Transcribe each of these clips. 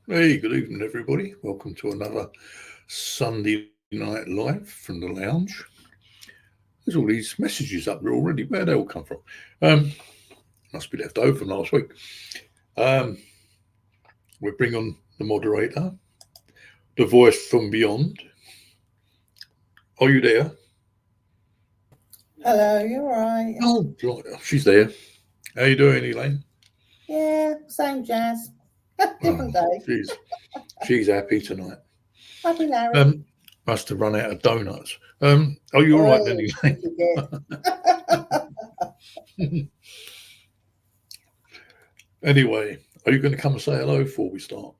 Hey, good evening, everybody. Welcome to another Sunday night live from the lounge. There's all these messages up there already. Where they all come from? Must be left over from last week. We bring on the moderator, the voice from beyond. Are you there? Hello, you all right? Oh, she's there. How you doing, Elaine? Yeah, same jazz. Different day. She's happy tonight. Happy Larry. Must have run out of donuts. Are you all right then, Elaine? Anyway, are you going to come and say hello before we start?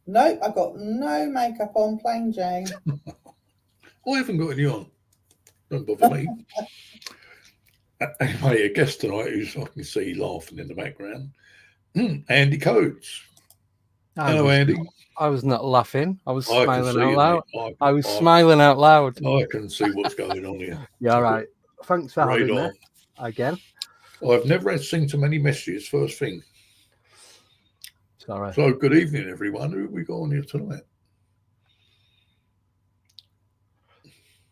Nope, I've got no makeup on, plain Jane. I haven't got any on. Don't bother me. Anyway, a guest tonight who's I can see laughing in the background. Andy Coates. Hello, Andy. I was not laughing. I was smiling out loud. I was smiling out loud. I can see what's going on here. Yeah, all right. Thanks for having me again. I've never seen so many messages first thing. Sorry. So, good evening, everyone. Who have we got on here tonight?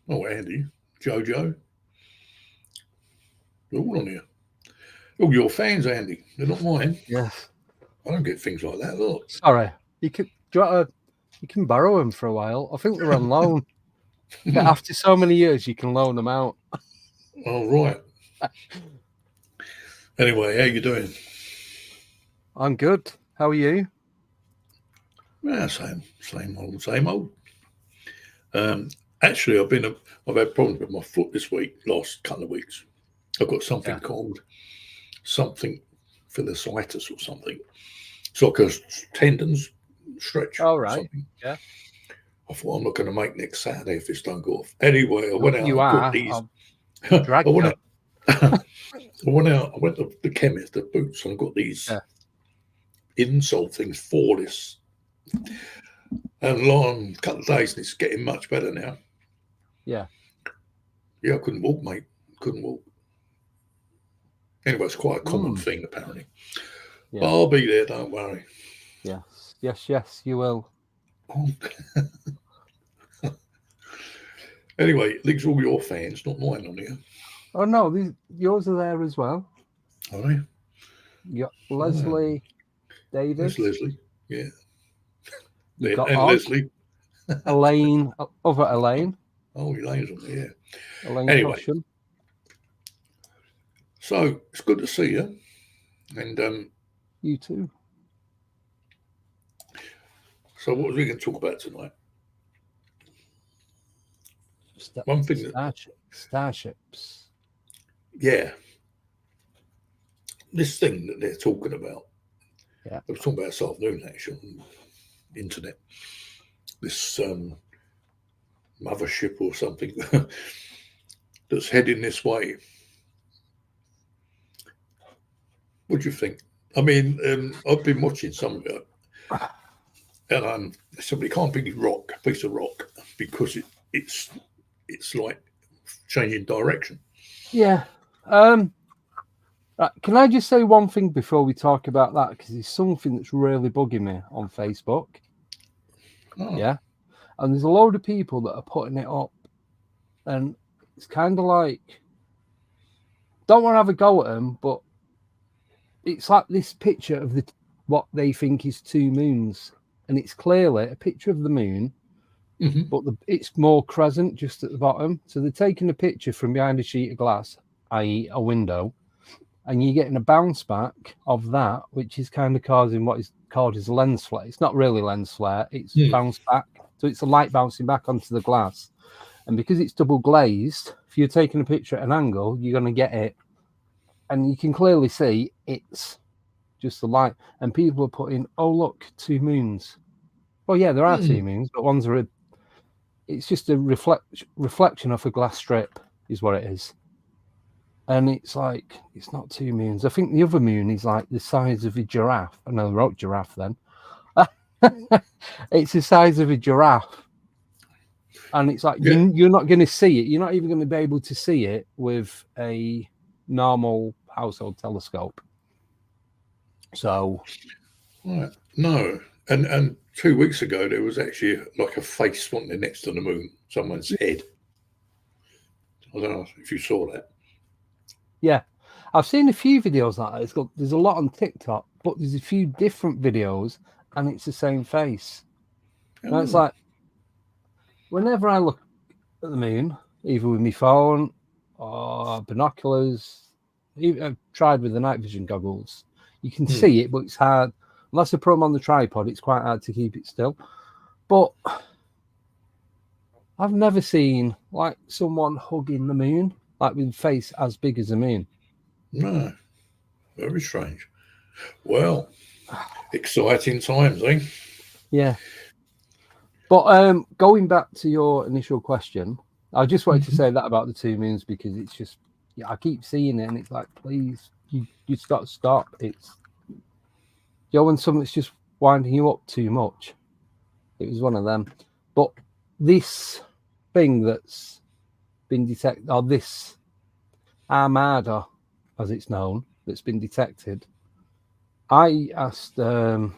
Oh, Andy, Jojo. They're all on here. Oh, your fans, Andy. They're not mine. Yes. I don't get things like that. Look. Sorry. You can borrow them for a while. I think they're on loan. But after so many years, you can loan them out. Oh, right. Anyway, how you doing? I'm good. How are you? Yeah, same old. Actually, I've had problems with my foot this week. Last couple of weeks, I've got something called something phylicitis or something. It's like a tendons stretch. Oh, right. Yeah. I thought I'm not going to make next Saturday if this don't go off. Anyway, I went out. You and are. These. I went out. I went to the chemist, the boots, and I got these insole things for this. And long couple of days, and it's getting much better now. Yeah. Yeah, I couldn't walk, mate. Couldn't walk. Anyway, it's quite a common thing, apparently. Yeah. But I'll be there, don't worry. Yes, you will. Anyway, these are all your fans, not mine on here. Oh, no, yours are there as well. Are they? Yeah, Leslie, David. That's Leslie, yeah. You've got and Leslie. Elaine, other Elaine. Oh, Elaine's on there, yeah. Elaine anyway, Caution. So it's good to see you. And you too. So what are we going to talk about tonight? One thing Starships. Yeah. This thing that they're talking about. Yeah. I was talking about this afternoon, actually, on the internet. This mothership or something that's heading this way. What do you think? I mean, I've been watching some of it, and somebody can't be a piece of rock, because it's like changing direction. Yeah. Can I just say one thing before we talk about that? Because it's something that's really bugging me on Facebook. Oh. Yeah. And there's a load of people that are putting it up. And it's kind of like, don't want to have a go at them, but it's like this picture of what they think is two moons. And it's clearly a picture of the moon, but it's more crescent just at the bottom. So they're taking a picture from behind a sheet of glass, i.e. a window, and you're getting a bounce back of that, which is kind of causing what is called as lens flare. It's not really lens flare, it's bounce back. So it's a light bouncing back onto the glass. And because it's double glazed, if you're taking a picture at an angle, you're going to get it. And you can clearly see it's just the light. And people are putting, oh, look, two moons. Well, yeah, there are two moons, but ones are it's just a reflection of a glass strip is what it is. And it's like, it's not two moons. I think the other moon is like the size of a giraffe. I know I wrote giraffe then. It's the size of a giraffe. And it's like, you're not going to see it. You're not even going to be able to see it with a normal household telescope. So. Right. No, And 2 weeks ago, there was actually like a face, wasn't there, next to the moon, someone's head. I don't know if you saw that. Yeah, I've seen a few videos like that. There's a lot on TikTok, but there's a few different videos, and it's the same face. And it's like, whenever I look at the moon, either with my phone or binoculars, even I've tried with the night vision goggles, you can see it, but it's hard. Unless I put them on the tripod, it's quite hard to keep it still. But I've never seen like someone hugging the moon, like with a face as big as the moon. No, very strange. Well, exciting times, eh? Yeah. But going back to your initial question, I just wanted to say that about the two moons, because it's just, yeah, I keep seeing it and it's like, please, you just got to stop. It's, you know, when something's just winding you up too much. It was one of them. But this thing that's been detected, or this armada, as it's known, that's been detected, I asked Alexa,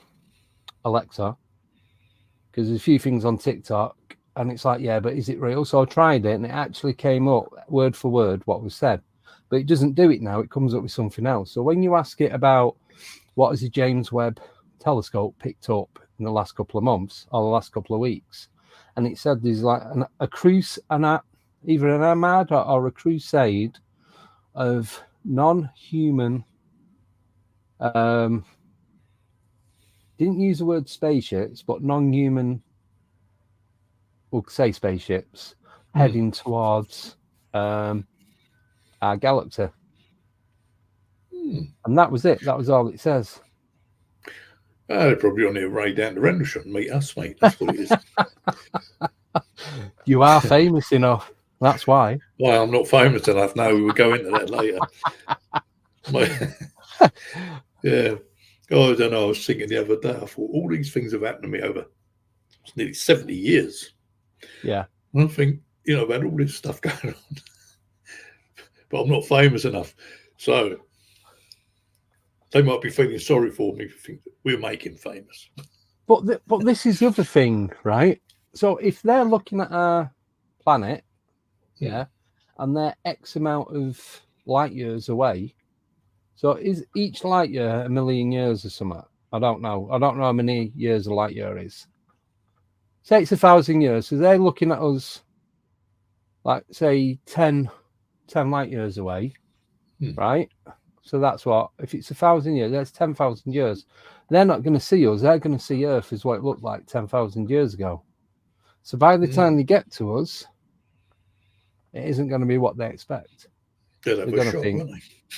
because there's a few things on TikTok, and it's like, yeah, but is it real? So I tried it, and it actually came up word for word what was said. But it doesn't do it now. It comes up with something else. So when you ask it about what has the James Webb telescope picked up in the last couple of months or the last couple of weeks, and it said there's like a cruise, either an armada or a crusade of non-human, didn't use the word spaceships, but non-human, we'll say spaceships, heading towards our galaxy. And that was it. That was all it says. They're probably on their way down to Rendlesham and meet us, mate. That's what it is. You are famous enough. That's why. Well, I'm not famous enough. No, we will go into that later. Yeah. Oh, I don't know. I was thinking the other day, I thought all these things have happened to me over nearly 70 years. Yeah. And I think, you know, I've had all this stuff going on, but I'm not famous enough. So they might be feeling sorry for me for thinking we're making famous. But this is the other thing, right? So if they're looking at our planet, yeah, and they're X amount of light years away, so is each light year a million years or something? I don't know. I don't know how many years a light year is. Say it's 1,000 years. So they're looking at us like, say, 10 light years away, right? So that's what, if it's 1,000 years, that's 10,000 years. They're not going to see us. They're going to see Earth as what it looked like 10,000 years ago. So by the time they get to us, it isn't going to be what they expect. They're going to think,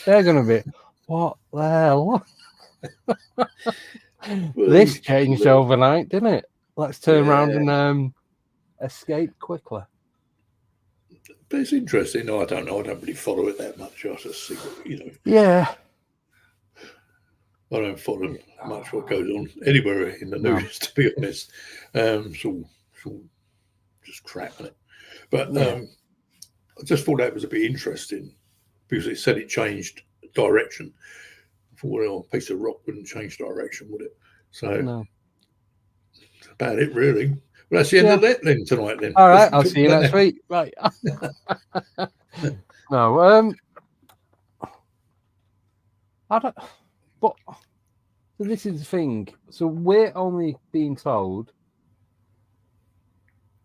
they're going to be, what the hell? This changed overnight, didn't it? Let's turn around and escape quickly. But it's interesting. No, I don't know. I don't really follow it that much. I just see, you know. Yeah. I don't follow much what goes on anywhere in the news, to be honest. It's all just crap, isn't it? But I just thought that was a bit interesting because it said it changed direction. I thought, well, a piece of rock wouldn't change direction, would it? So that's about it, really. Well, that's the end of that then tonight. Then. All right, I'll see you next week. Right. No, I don't. But so this is the thing. So we're only being told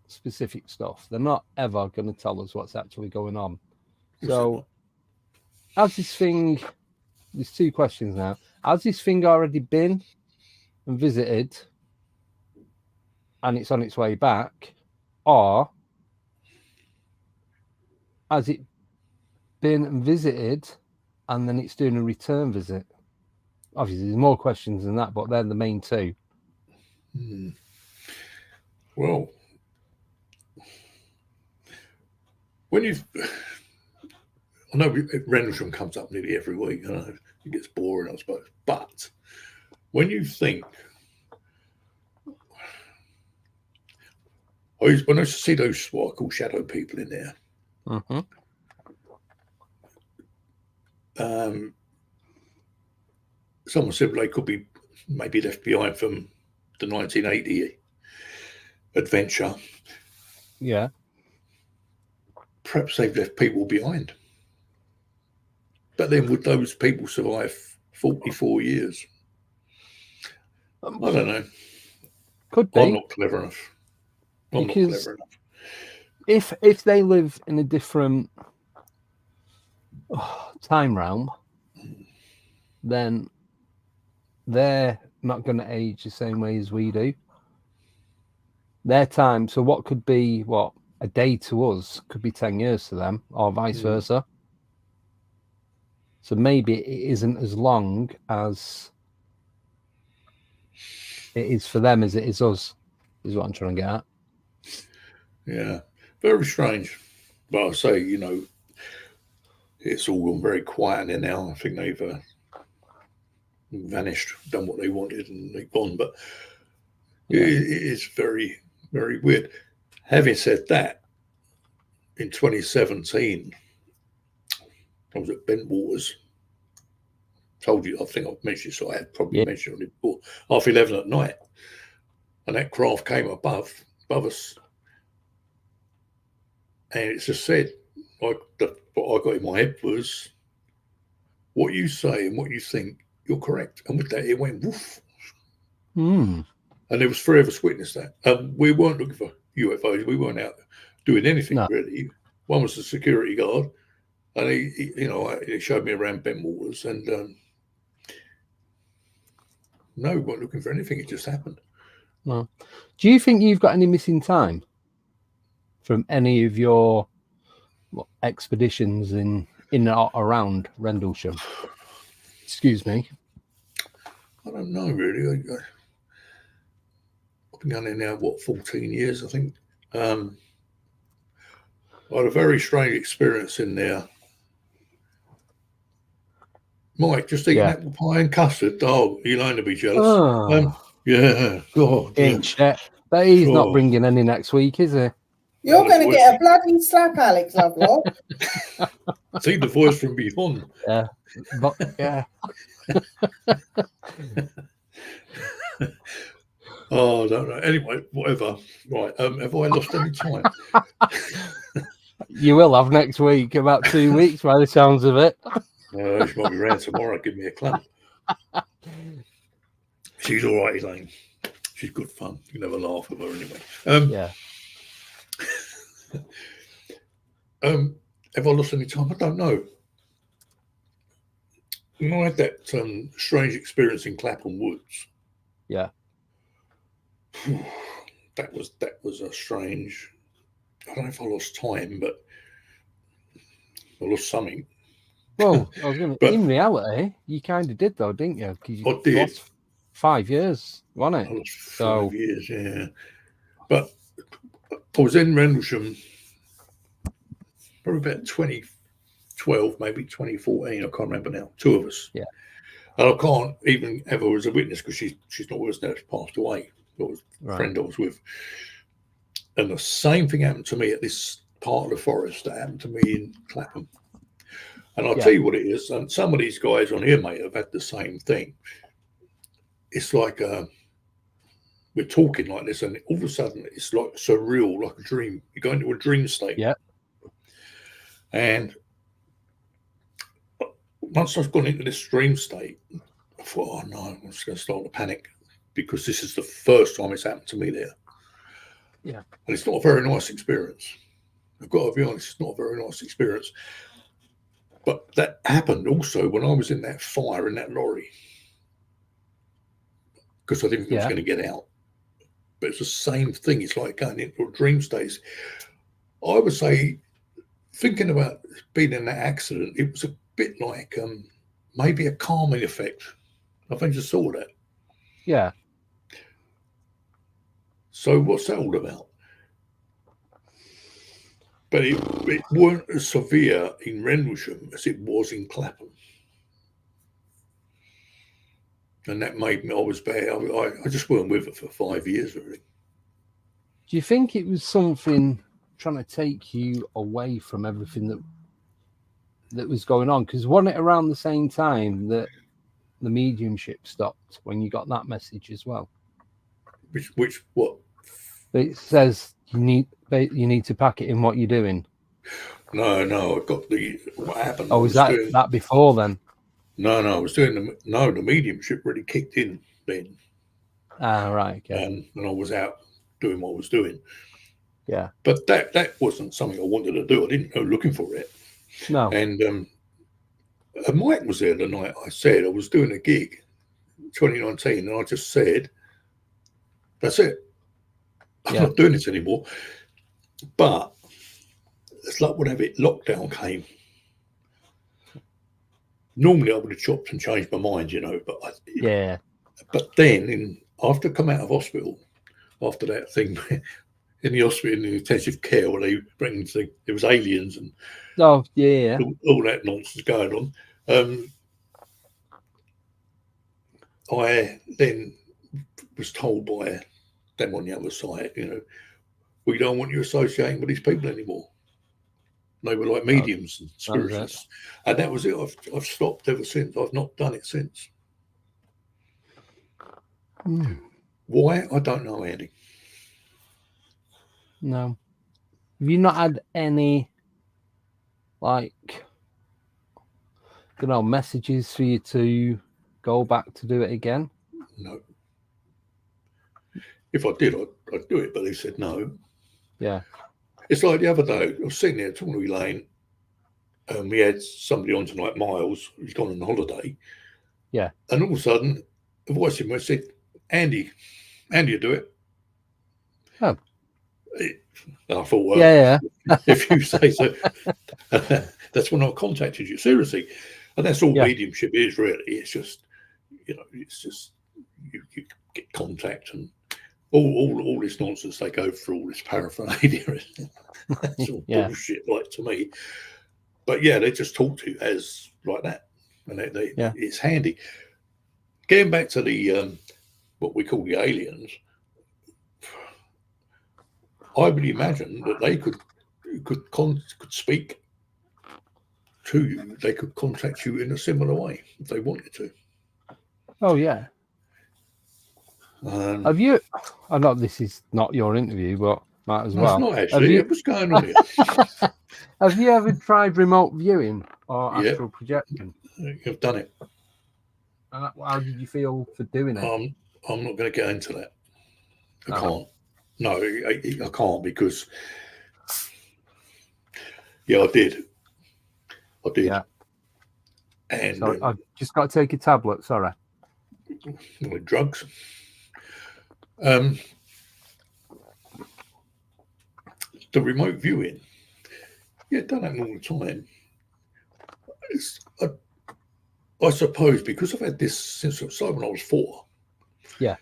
specific stuff. They're not ever going to tell us what's actually going on. So, has this thing? There's two questions now. Has this thing already been and visited, and it's on its way back, or has it been and visited, and then it's doing a return visit? Obviously, there's more questions than that, but they're the main two. Well, when you, I know Rendlesham comes up nearly every week. I know it gets boring, I suppose. But when you think, when I see those what I call shadow people in there, someone said they could be maybe left behind from the 1980 adventure, Yeah. perhaps they've left people behind. But then would those people survive 44 years? I don't know. Could be. I'm not clever enough. I'm not Because clever enough. if they live in a different time realm, then they're not going to age the same way as we do. Their time, so what could be a day to us could be 10 years to them, or vice versa. So maybe it isn't as long as it is for them as it is us, is what I'm trying to get at. Yeah, very strange. But I say, it's all gone very quietly now. I think they've vanished, done what they wanted, and they've gone. But it is very, very weird. Having said that, in 2017, I was at Bentwaters. Told you, I think I've mentioned, so I had probably mentioned it before. 11:30 at night, and that craft came above us, and it just said, what I got in my head was, what you say and what you think, you're correct. And with that, it went woof. And there was 3 of us witnessed that. We weren't looking for UFOs. We weren't out doing anything really. One was the security guard, and he showed me around Bentwaters, and no, we weren't looking for anything. It just happened. Well, do you think you've got any missing time from any of your expeditions in or around Rendlesham? Excuse me. I don't know, really. I've been going there now, 14 years, I think. I had a very strange experience in there. Mike, just eating apple pie and custard. Oh, you'll only be jealous. Yeah. God. But he's not bringing any next week, is he? You're going to get a bloody slap, Alex Lovelock. See the voice from beyond. Yeah. But, yeah. Oh, I don't know. Anyway, whatever. Right. Have I lost any time? You will have next week, about 2 weeks by the sounds of it. She might be around tomorrow. Give me a clamp. She's all right, Elaine. She's good fun. You never laugh at her anyway. Have I lost any time? I don't know. I had that strange experience in Clapham Woods. Yeah. That was a strange. I don't know if I lost time, but I lost something. Well, I was going to. In reality, you kind of did, though, didn't you? Because you lost 5 years, wasn't it? I lost 5 years, yeah. But I was in Rendlesham probably about 2012, maybe 2014. I can't remember now. 2 of us. Yeah. And I can't even have her as a witness because she's not with us now. She's passed away. It was a friend I was with. And the same thing happened to me at this part of the forest that happened to me in Clapham. And I'll tell you what it is. And some of these guys on here, mate, have had the same thing. It's like we're talking like this, and all of a sudden it's like surreal, like a dream. You go into a dream state. Yeah. And once I've gone into this dream state, I thought, oh no, I'm just going to start to panic because this is the first time it's happened to me there. Yeah. And it's not a very nice experience. I've got to be honest, it's not a very nice experience. But that happened also when I was in that fire in that lorry. Because I didn't think I was going to get out. But it's the same thing. It's like going into a dream state. I would say, thinking about being in that accident, it was a bit like maybe a calming effect. I think I just saw that. Yeah. So what's that all about? But it weren't as severe in Rendlesham as it was in Clapham. And that made me, I was bad. I just weren't with it for 5 years, really. Do you think it was something trying to take you away from everything that was going on? Because wasn't it around the same time that the mediumship stopped when you got that message as well? Which what? It says you need to pack it in what you're doing. No, I got what happened. Oh, is that before then? No, I was doing the mediumship really kicked in then. Ah, right, okay. And I was out doing what I was doing. Yeah. But that wasn't something I wanted to do. I didn't go looking for it. No. And Mike was there the night I said I was doing a gig, 2019, and I just said, that's it. I'm not doing this anymore. But it's like whenever lockdown came, normally I would have chopped and changed my mind, but But then, after I come out of hospital, after that thing in the hospital, in the intensive care, where they bring there was aliens and all that nonsense going on, I then was told by them on the other side, we don't want you associating with these people anymore. They were like mediums and spiritualists, and that was it. I've stopped ever since. I've not done it since. Why? I don't know, Andy. No. Have you not had any, messages for you to go back to do it again? No. If I did, I'd do it, but they said no. Yeah. It's like the other day, I was sitting there talking to Elaine, and we had somebody on tonight, Miles, who's gone on holiday. Yeah. And all of a sudden, a voice in me said, Andy, you do it. Oh. And I thought, well, if you say so, that's when I contacted you, seriously. And that's all mediumship is, really. It's just, it's just you get contact and all this nonsense they go through, all this paraphernalia. That's all bullshit, like, to me. But they just talk to you as like that, and it's handy. Getting back to the what we call the aliens, I would imagine that they could speak to you. They could contact you in a similar way if they wanted to. Oh yeah. Have you? I know this is not your interview, but might as well. It's not actually. What's going on here? Have you ever tried remote viewing or astral projection? I've done it. And how did you feel for doing it? I'm not going to get into that. I can't. No, I can't because. I did. Yeah. And so I've just got to take a tablet. Sorry. With drugs. The remote viewing, it doesn't happen all the time. I suppose because I've had this since when I was 4. Yeah.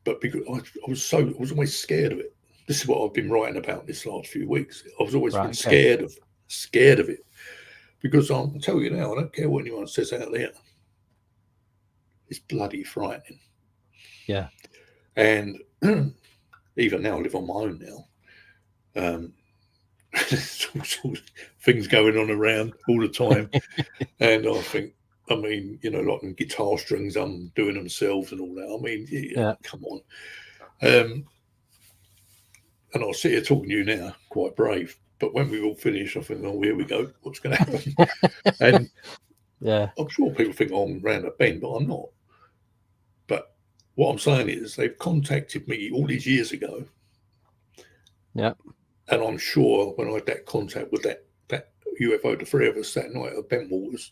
But because I was always scared of it. This is what I've been writing about this last few weeks. I was always been scared of it. Because I'll tell you now, I don't care what anyone says out there. It's bloody frightening. Yeah. And even now, I live on my own now. There's all sorts of things going on around all the time. And I think, like guitar strings, I'm doing themselves and all that. Come on. And I'll sit here talking to you now, quite brave. But when we all finish, I think, oh, here we go. What's going to happen? And I'm sure people think I'm round a bend, but I'm not. But what I'm saying is they've contacted me all these years ago. Yeah. And I'm sure when I had that contact with that UFO, the 3 of us that night at Bentwaters,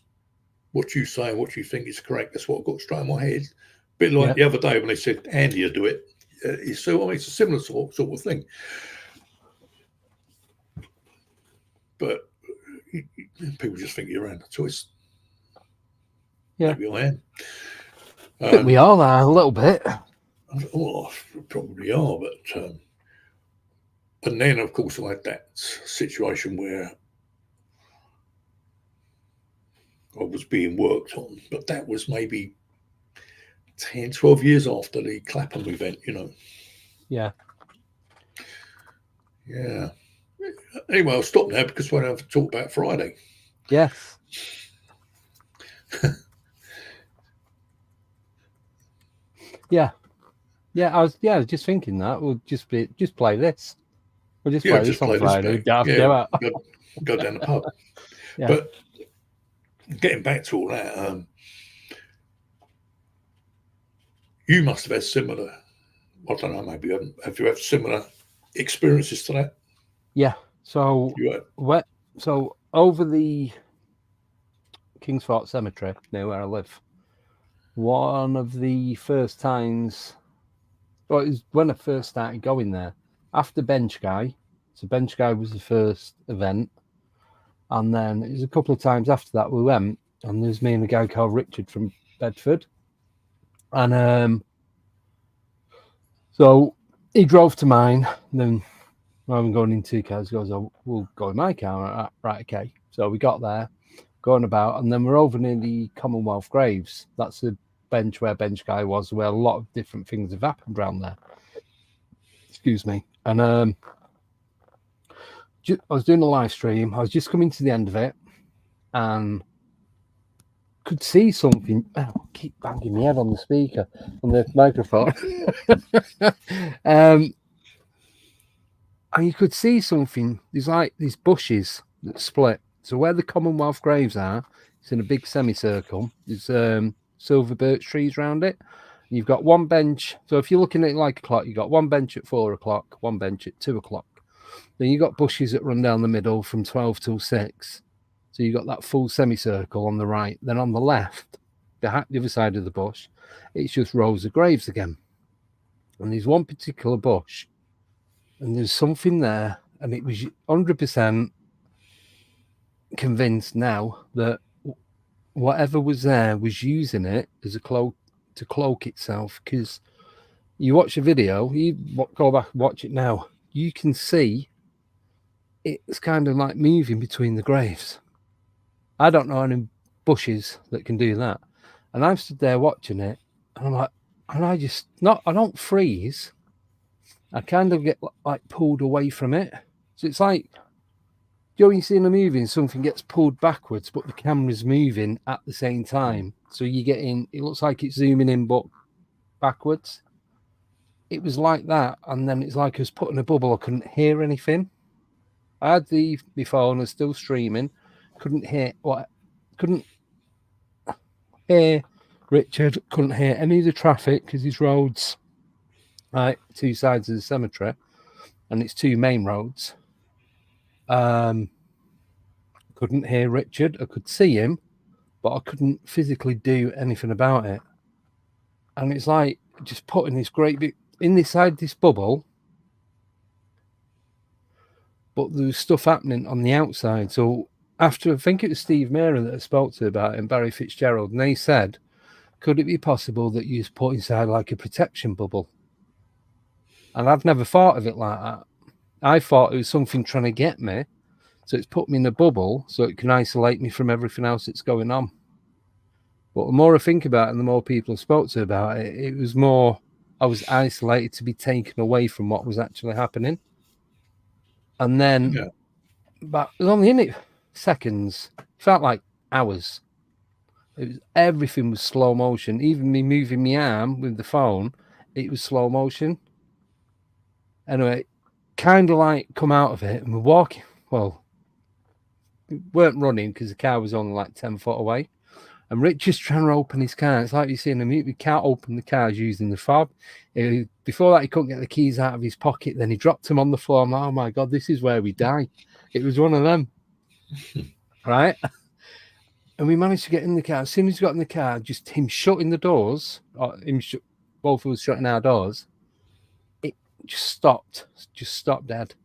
what you say and what you think is correct, that's what got straight in my head. A bit like the other day when they said, Andy, you do it. It's a similar sort of thing. But people just think you're around the choice. Yeah. Maybe I am. I think we are there a little bit. Well, probably are, but and then of course I had that situation where I was being worked on, but that was maybe 10, 12 years after the Clapham event, Yeah. Yeah. Anyway, I'll stop now because we're going to talk about Friday. Yes. Yeah. I was just thinking that we'll just play this. We'll just play this on Friday. back. Don't have to go out. Go down the pub. Yeah. But getting back to all that, you must have had similar. I don't know. Maybe have you had similar experiences to that? Yeah. So So over the Kingsford Cemetery near where I live, one of the first times. Well, it was when I first started going there. After Bench Guy, so Bench Guy was the first event, and then it was a couple of times after that we went, and there's me and a guy called Richard from Bedford, and so he drove to mine. And then rather than going in two cars, he goes, "Oh, we'll go in my car." Right, okay. So we got there, going about, and then we're over near the Commonwealth Graves. That's the bench where Bench Guy was, where a lot of different things have happened around there. Excuse me. And I was doing a live stream. I was just coming to the end of it, and could see something. Oh, I keep banging my head on the speaker, on the microphone. And you could see something. There's like these bushes that split. So where the Commonwealth Graves are, it's in a big semicircle. There's silver birch trees around it. You've got one bench. So if you're looking at it like a clock, you've got one bench at 4 o'clock, one bench at 2 o'clock. Then you've got bushes that run down the middle from 12 till 6. So you've got that full semicircle on the right. Then on the left, behind the other side of the bush, it's just rows of graves again. And there's one particular bush, and there's something there, and it was 100% convinced now that whatever was there was using it as a cloak to cloak itself. Because you watch a video, you go back and watch it now, you can see it's kind of like moving between the graves. I don't know any bushes that can do that, and I'm stood there watching it, and I'm like, and I don't freeze. I kind of get like pulled away from it. So it's like, you see in a movie and something gets pulled backwards, but the camera's moving at the same time. So you get in, it looks like it's zooming in, but backwards. It was like that. And then it's like I was put in a bubble. I couldn't hear anything. I had my phone, I was still streaming. Couldn't hear Richard, couldn't hear any of the traffic because his roads, right, two sides of the cemetery, and it's two main roads. Couldn't hear Richard. I could see him, but I couldn't physically do anything about it. And it's like just putting this great big in this side of this bubble, but there was stuff happening on the outside. So after, I think it was Steve Mary that I spoke to about it and Barry Fitzgerald, and they said, could it be possible that you just put inside like a protection bubble? And I've never thought of it like that. I thought it was something trying to get me. So it's put me in a bubble so it can isolate me from everything else that's going on. But the more I think about it and the more people I spoke to about it, it was more I was isolated to be taken away from what was actually happening. And then, but it was only in it seconds. It felt like hours. Everything was slow motion. Even me moving my arm with the phone, it was slow motion. Anyway, kind of like come out of it and we're walking. Well, we weren't running because the car was only like 10 foot away. And Richard's trying to open his car. It's like you see in the movie, we can't open the cars using the fob. Before that, he couldn't get the keys out of his pocket. Then he dropped them on the floor. I'm like, oh my God, this is where we die. It was one of them. Right? And we managed to get in the car. As soon as we got in the car, just him shutting the doors, or both of us shutting our doors, it just stopped dead.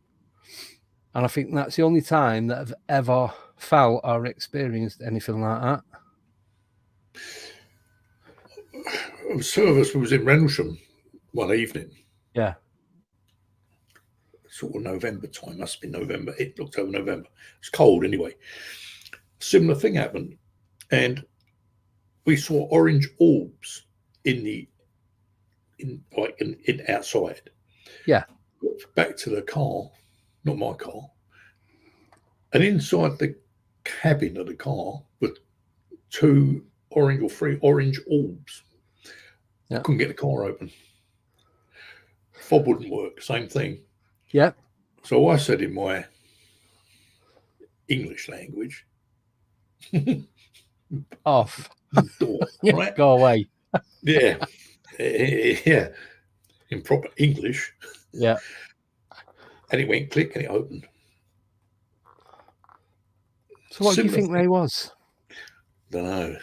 And I think that's the only time that I've ever felt or experienced anything like that. Two of us was in Rendlesham one evening. Yeah. Sort of November time, must be November, October, November. It's cold anyway. Similar thing happened, and we saw orange orbs in outside. Yeah. Back to the car, not my car, and inside the cabin of the car were two orange or three orange orbs. Yeah. Couldn't get the car open. Fob wouldn't work. Same thing. Yeah. So I said in my English language, Off. door, Yeah, right? go away. Yeah. Yeah. In proper English. Yeah. And it went click and it opened. So what do you Similar think they was? Don't know.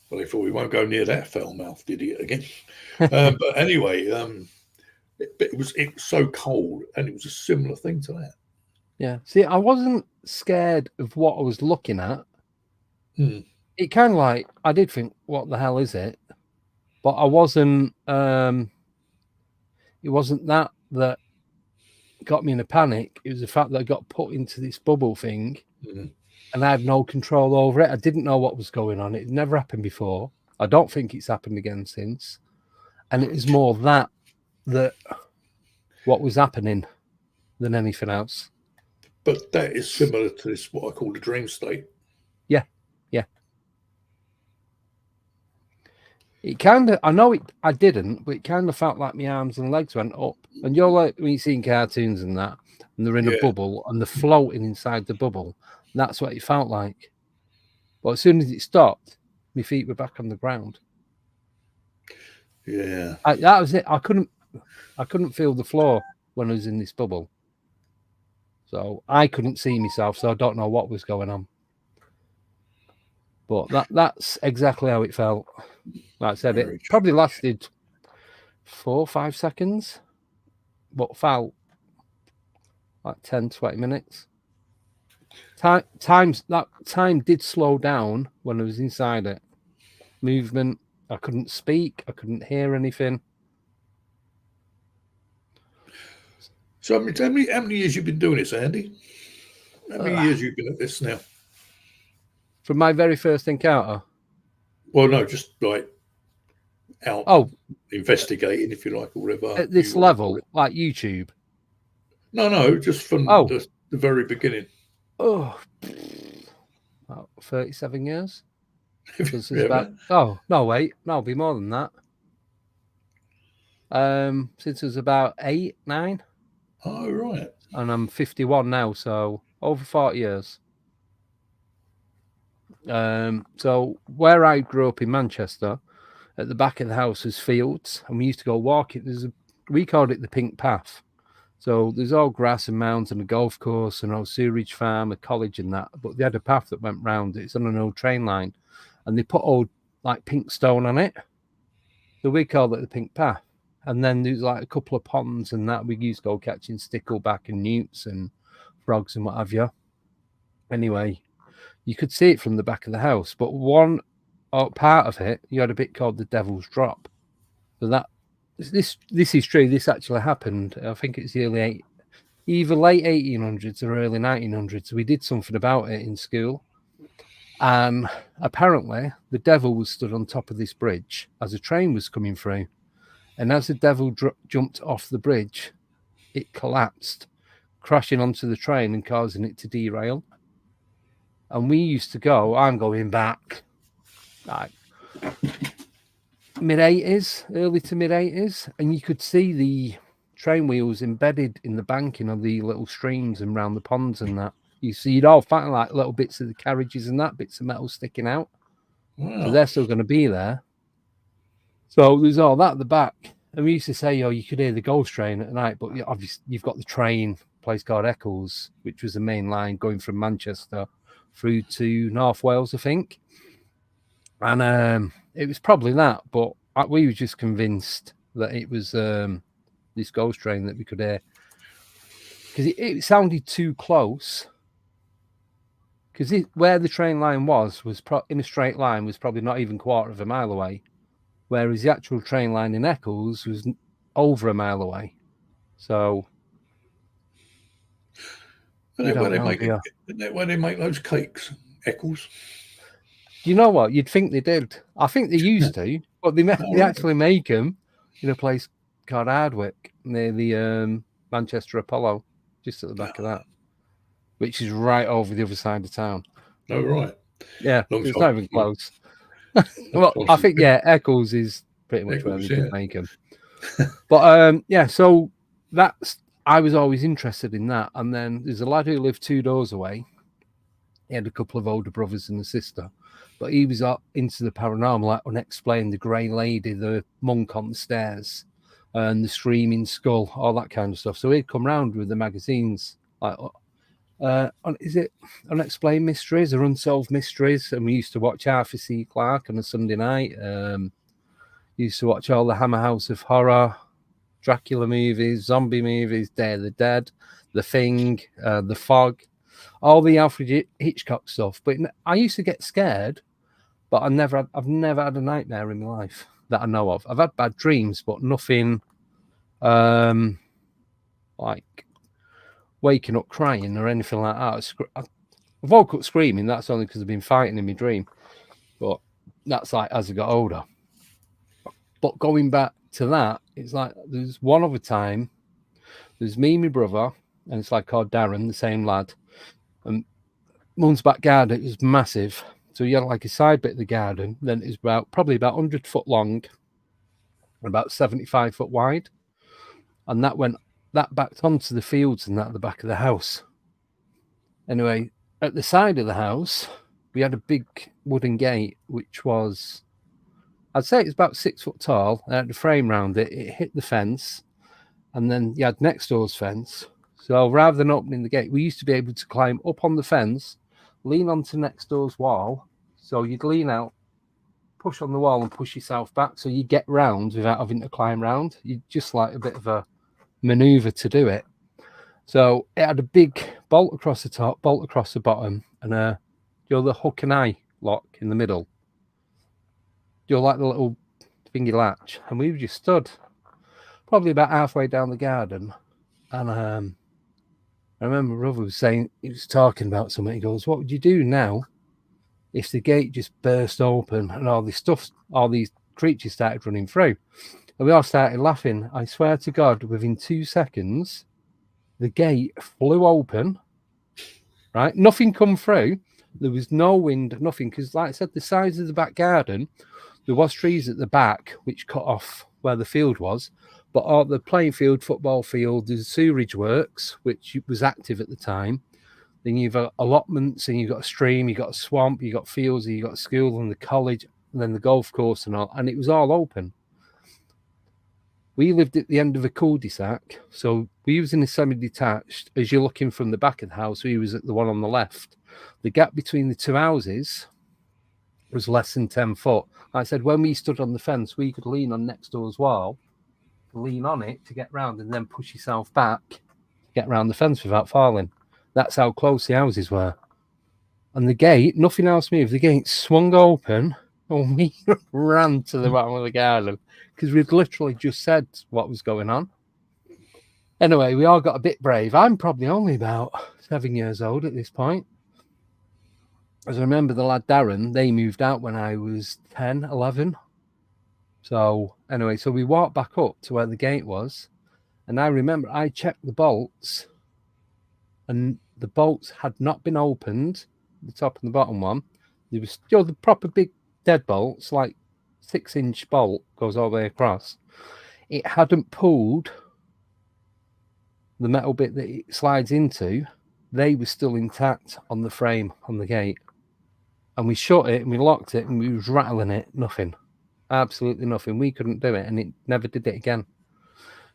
Well, they thought we won't go near that foul mouthed idiot again. But anyway, it was so cold, and it was a similar thing to that. Yeah. See, I wasn't scared of what I was looking at. Hmm. It kind of like, I did think, what the hell is it? But I wasn't, it wasn't that got me in a panic. It was the fact that I got put into this bubble thing and I had no control over it. I didn't know what was going on. It never happened before. I don't think it's happened again since. And it was more that what was happening than anything else. But that is similar to this, what I call the dream state. Yeah. Yeah. It kind of, I know I didn't, but it kind of felt like my arms and legs went up. And you're like, when you see in cartoons and that, and they're in a bubble and they're floating inside the bubble, that's what it felt like. But as soon as it stopped, my feet were back on the ground. Yeah. That was it. I couldn't feel the floor when I was in this bubble. So I couldn't see myself, so I don't know what was going on. But that's exactly how it felt. Like I said, it probably lasted 4 or 5 seconds, but felt like 10, 20 minutes. That time did slow down when I was inside it. Movement, I couldn't speak, I couldn't hear anything. So how many years you've been doing this, Andy? How many years you've been at this now? From my very first encounter? Well, no, just like out investigating, if you like, or whatever. At this level, like YouTube? No, just from the very beginning. Oh, about 37 years. Since it'll be more than that. Since it was about 8, 9. Oh, right. And I'm 51 now, so over 40 years. So where I grew up in Manchester, at the back of the house was fields, and we used to go walking. We called it the Pink Path. So there's all grass and mounds and a golf course and an old sewerage farm, a college and that. But they had a path that went round. It's on an old train line, and they put old like pink stone on it. So we called it the Pink Path. And then there's like a couple of ponds and that we used to go catching stickleback and newts and frogs and what have you. Anyway, you could see it from the back of the house, but one part of it, you had a bit called the Devil's Drop. So this is true. This actually happened. I think it's either late 1800s or early 1900s. So we did something about it in school. And apparently the devil was stood on top of this bridge as a train was coming through. And as the devil jumped off the bridge, it collapsed, crashing onto the train and causing it to derail. And we used to go, I'm going back, like mid-80s, early to mid-80s, and you could see the train wheels embedded in the banking of the little streams and round the ponds and that. You'd all find like little bits of the carriages and that, bits of metal sticking out. Wow. So they're still going to be there. So there's all that at the back. And we used to say, you could hear the ghost train at night, but obviously you've got the train, a place called Eccles, which was the main line going from Manchester through to North Wales, I think. And it was probably that, but we were just convinced that it was this ghost train that we could hear. Because it sounded too close. Because where the train line was in a straight line was probably not even 1/4 of a mile away. Whereas the actual train line in Eccles was over a mile away. So isn't that where they make those cakes, Eccles? Do you know what? You'd think they did. I think they used to, but they actually make them in a place called Hardwick near the Manchester Apollo, just at the back of that, which is right over the other side of town. Oh, right. Yeah, it's not even close. Well, I think, Eccles is pretty much It where was, they yeah. did make them. But yeah, so I was always interested in that. And then there's a lad who lived 2 doors away. He had a couple of older brothers and a sister, but he was up into the paranormal, like Unexplained, the Grey Lady, the monk on the stairs, and the Screaming Skull, all that kind of stuff. So he'd come round with the magazines, like, is it Unexplained Mysteries or Unsolved Mysteries? And we used to watch Arthur C. Clarke on a Sunday night. Used to watch all the Hammer House of Horror, Dracula movies, zombie movies, Day of the Dead, The Thing, The Fog, all the Alfred Hitchcock stuff. But I used to get scared, but I've never had a nightmare in my life that I know of. I've had bad dreams, but nothing like waking up crying or anything like that. I've woke up screaming. That's only because I've been fighting in my dream. But that's like as I got older. But going back to that, it's like there's one other time. There's me and my brother, and it's like called Darren, the same lad. And Mum's back garden, it was massive. So you had like a side bit of the garden, then it's probably about 100 foot long, and about 75 foot wide. And that backed onto the fields and that at the back of the house. Anyway, at the side of the house, we had a big wooden gate, which was, I'd say it's about 6 foot tall. It had a frame round it. It hit the fence, and then you had next door's fence. So rather than opening the gate, we used to be able to climb up on the fence, lean onto next door's wall. So you'd lean out, push on the wall and push yourself back so you get round without having to climb round. You just like a bit of a maneuver to do it. So it had a big bolt across the top, bolt across the bottom, and the hook and eye lock in the middle. Like the little thingy latch. And we just stood probably about halfway down the garden. And I remember my brother was saying, he was talking about something. He goes, what would you do now if the gate just burst open and all these creatures started running through? And we all started laughing. I swear to God, within 2 seconds, the gate flew open, right? Nothing come through. There was no wind, nothing. Because like I said, the size of the back garden, there was trees at the back, which cut off where the field was. But all the playing field, football field, there's sewerage works, which was active at the time. Then you've got allotments, and you've got a stream, you've got a swamp, you've got fields, you've got a school and the college, and then the golf course and all. And it was all open. We lived at the end of a cul-de-sac, so we was in a semi-detached. As you're looking from the back of the house, we was at the one on the left. The gap between the two houses was less than 10 foot. Like I said, when we stood on the fence, we could lean on next door's wall, lean on it to get round, and then push yourself back to get round the fence without falling. That's how close the houses were. And the gate, nothing else moved. The gate swung open, and we ran to the bottom of the garden because we'd literally just said what was going on. Anyway, we all got a bit brave. I'm probably only about 7 years old at this point. As I remember, the lad Darren, they moved out when I was 10, 11. So anyway, so we walked back up to where the gate was. And I remember I checked the bolts, and the bolts had not been opened, the top and the bottom one. There was still the proper big deadbolts, like 6-inch bolt goes all the way across. It hadn't pulled the metal bit that it slides into. They were still intact on the frame on the gate. And we shut it and we locked it and we was rattling it. Nothing. Absolutely nothing. We couldn't do it, and it never did it again.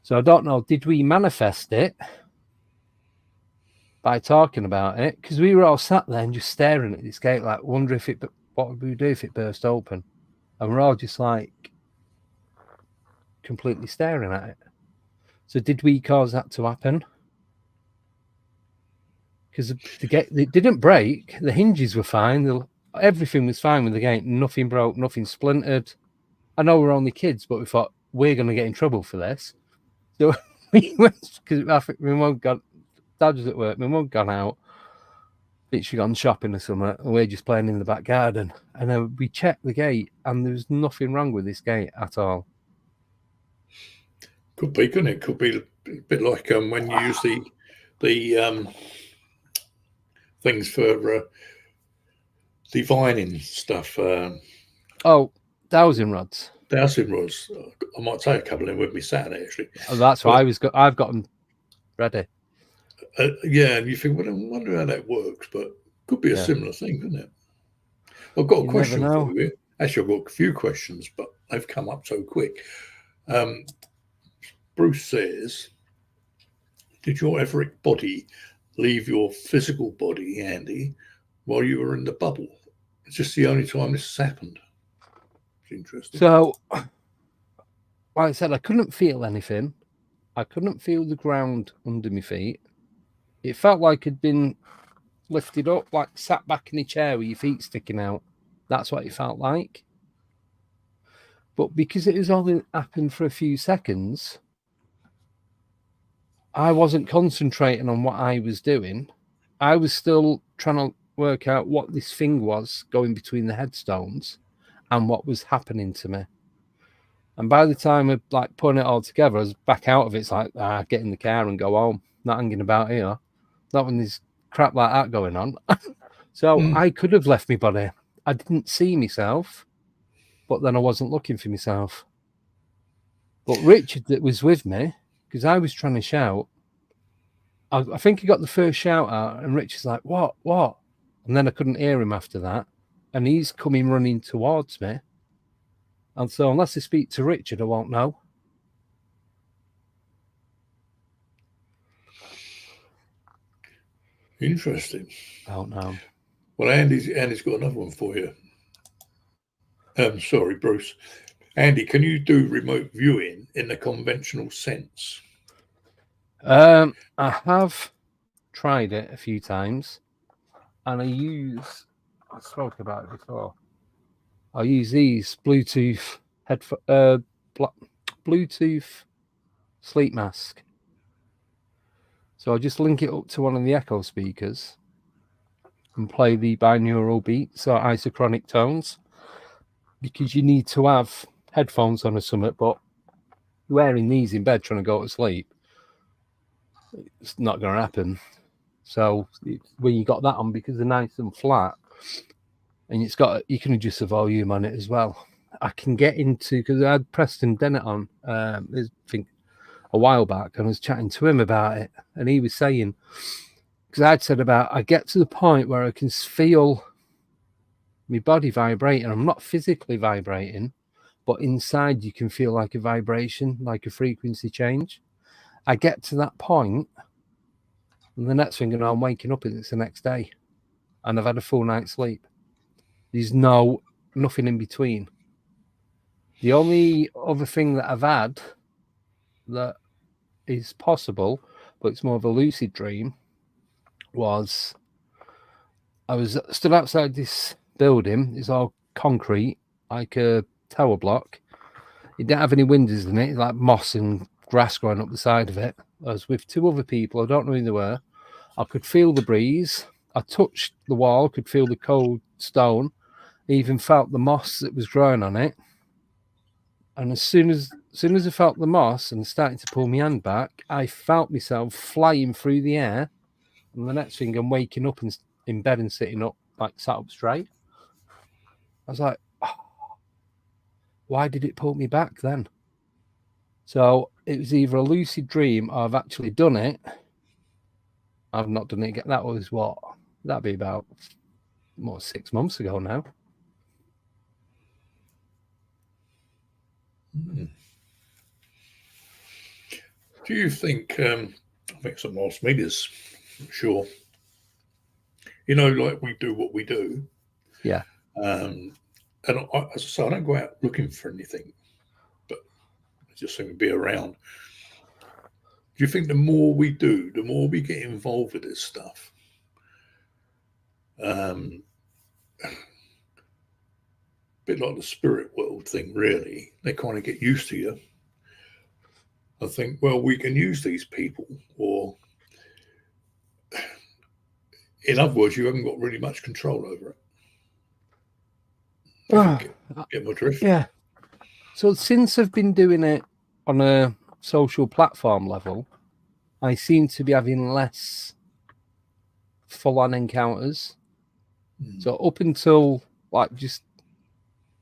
So I don't know, did we manifest it by talking about it? Because we were all sat there and just staring at this gate, like, wonder what would we do if it burst open? And we're all just like completely staring at it. So did we cause that to happen? Because the gate, it didn't break. The hinges were fine. Everything was fine with the gate. Nothing broke, nothing splintered. I know we're only kids, but we thought we're going to get in trouble for this. So we went, because I think my mum got, Dad was at work, my mum gone out. I think she gone shopping or something, and we're just playing in the back garden. And then we checked the gate, and there was nothing wrong with this gate at all. Could be, couldn't it? Could be a bit like when you use the things for divining stuff. Oh, dowsing rods. dowsing rods. I might take a couple in with me Saturday, actually. Oh, that's why I've got them ready. Yeah, and you think, well, I wonder how that works, but could be a similar thing, couldn't it? I've got a question for you. Actually, I've got a few questions, but they've come up so quick. Bruce says, did your etheric body leave your physical body, Andy, while you were in the bubble? It's just the only time this has happened. It's interesting. So, like I said, I couldn't feel anything. I couldn't feel the ground under my feet. It felt like I'd been lifted up, like sat back in a chair with your feet sticking out. That's what it felt like. But because it was only happened for a few seconds, I wasn't concentrating on what I was doing. I was still trying to work out what this thing was going between the headstones and what was happening to me. And by the time of like putting it all together, I was back out of it. It's like, get in the car and go home. Not hanging about here. Not when there's crap like that going on. So I could have left my body. I didn't see myself, but then I wasn't looking for myself. But Richard that was with me, because I was trying to shout, I think he got the first shout out, and Richard's like, what? And then I couldn't hear him after that. And he's coming running towards me. And so unless I speak to Richard, I won't know. Interesting. I don't know. Well, Andy's got another one for you. Sorry, Bruce. Andy, can you do remote viewing in the conventional sense? I have tried it a few times, and I spoke about it before. I use these Bluetooth Bluetooth sleep mask. So I just link it up to one of the Echo speakers and play the binaural beats, so isochronic tones, because you need to have headphones on or something, but wearing these in bed trying to go to sleep, it's not going to happen. So when you got that on, because they're nice and flat, and you can adjust the volume on it as well. I can get into, because I had Preston Dennett on, I think a while back, and I was chatting to him about it, and he was saying, because I'd said about, I get to the point where I can feel my body vibrating. I'm not physically vibrating, but inside you can feel like a vibration, like a frequency change. I get to that point, and the next thing you know, I'm waking up and it's the next day, and I've had a full night's sleep. There's nothing in between. The only other thing that I've had that is possible, but it's more of a lucid dream, was I was stood outside this building. It's all concrete, like a tower block. It didn't have any windows in it. It's like moss and grass growing up the side of it. I was with two other people. I don't know who they were. I could feel the breeze. I touched the wall, could feel the cold stone. I even felt the moss that was growing on it. And as soon as I felt the moss and starting to pull my hand back, I felt myself flying through the air. And the next thing, I'm waking up in bed and sitting up, like sat up straight. I was like, why did it pull me back then? So it was either a lucid dream or I've actually done it. I've not done it again. That was what? That'd be about 6 months ago now. Do you think, I think someone asked me this, I'm sure, like we do what we do. Yeah. And as I say, I don't go out looking for anything, but I just seem to be around. Do you think the more we do, the more we get involved with this stuff, a bit like the spirit world thing, really, they kind of get used to you. I think, well, we can use these people, or in other words, you haven't got really much control over it. Get my drift? Yeah. So since I've been doing it on a social platform level, I seem to be having less full-on encounters. So up until like just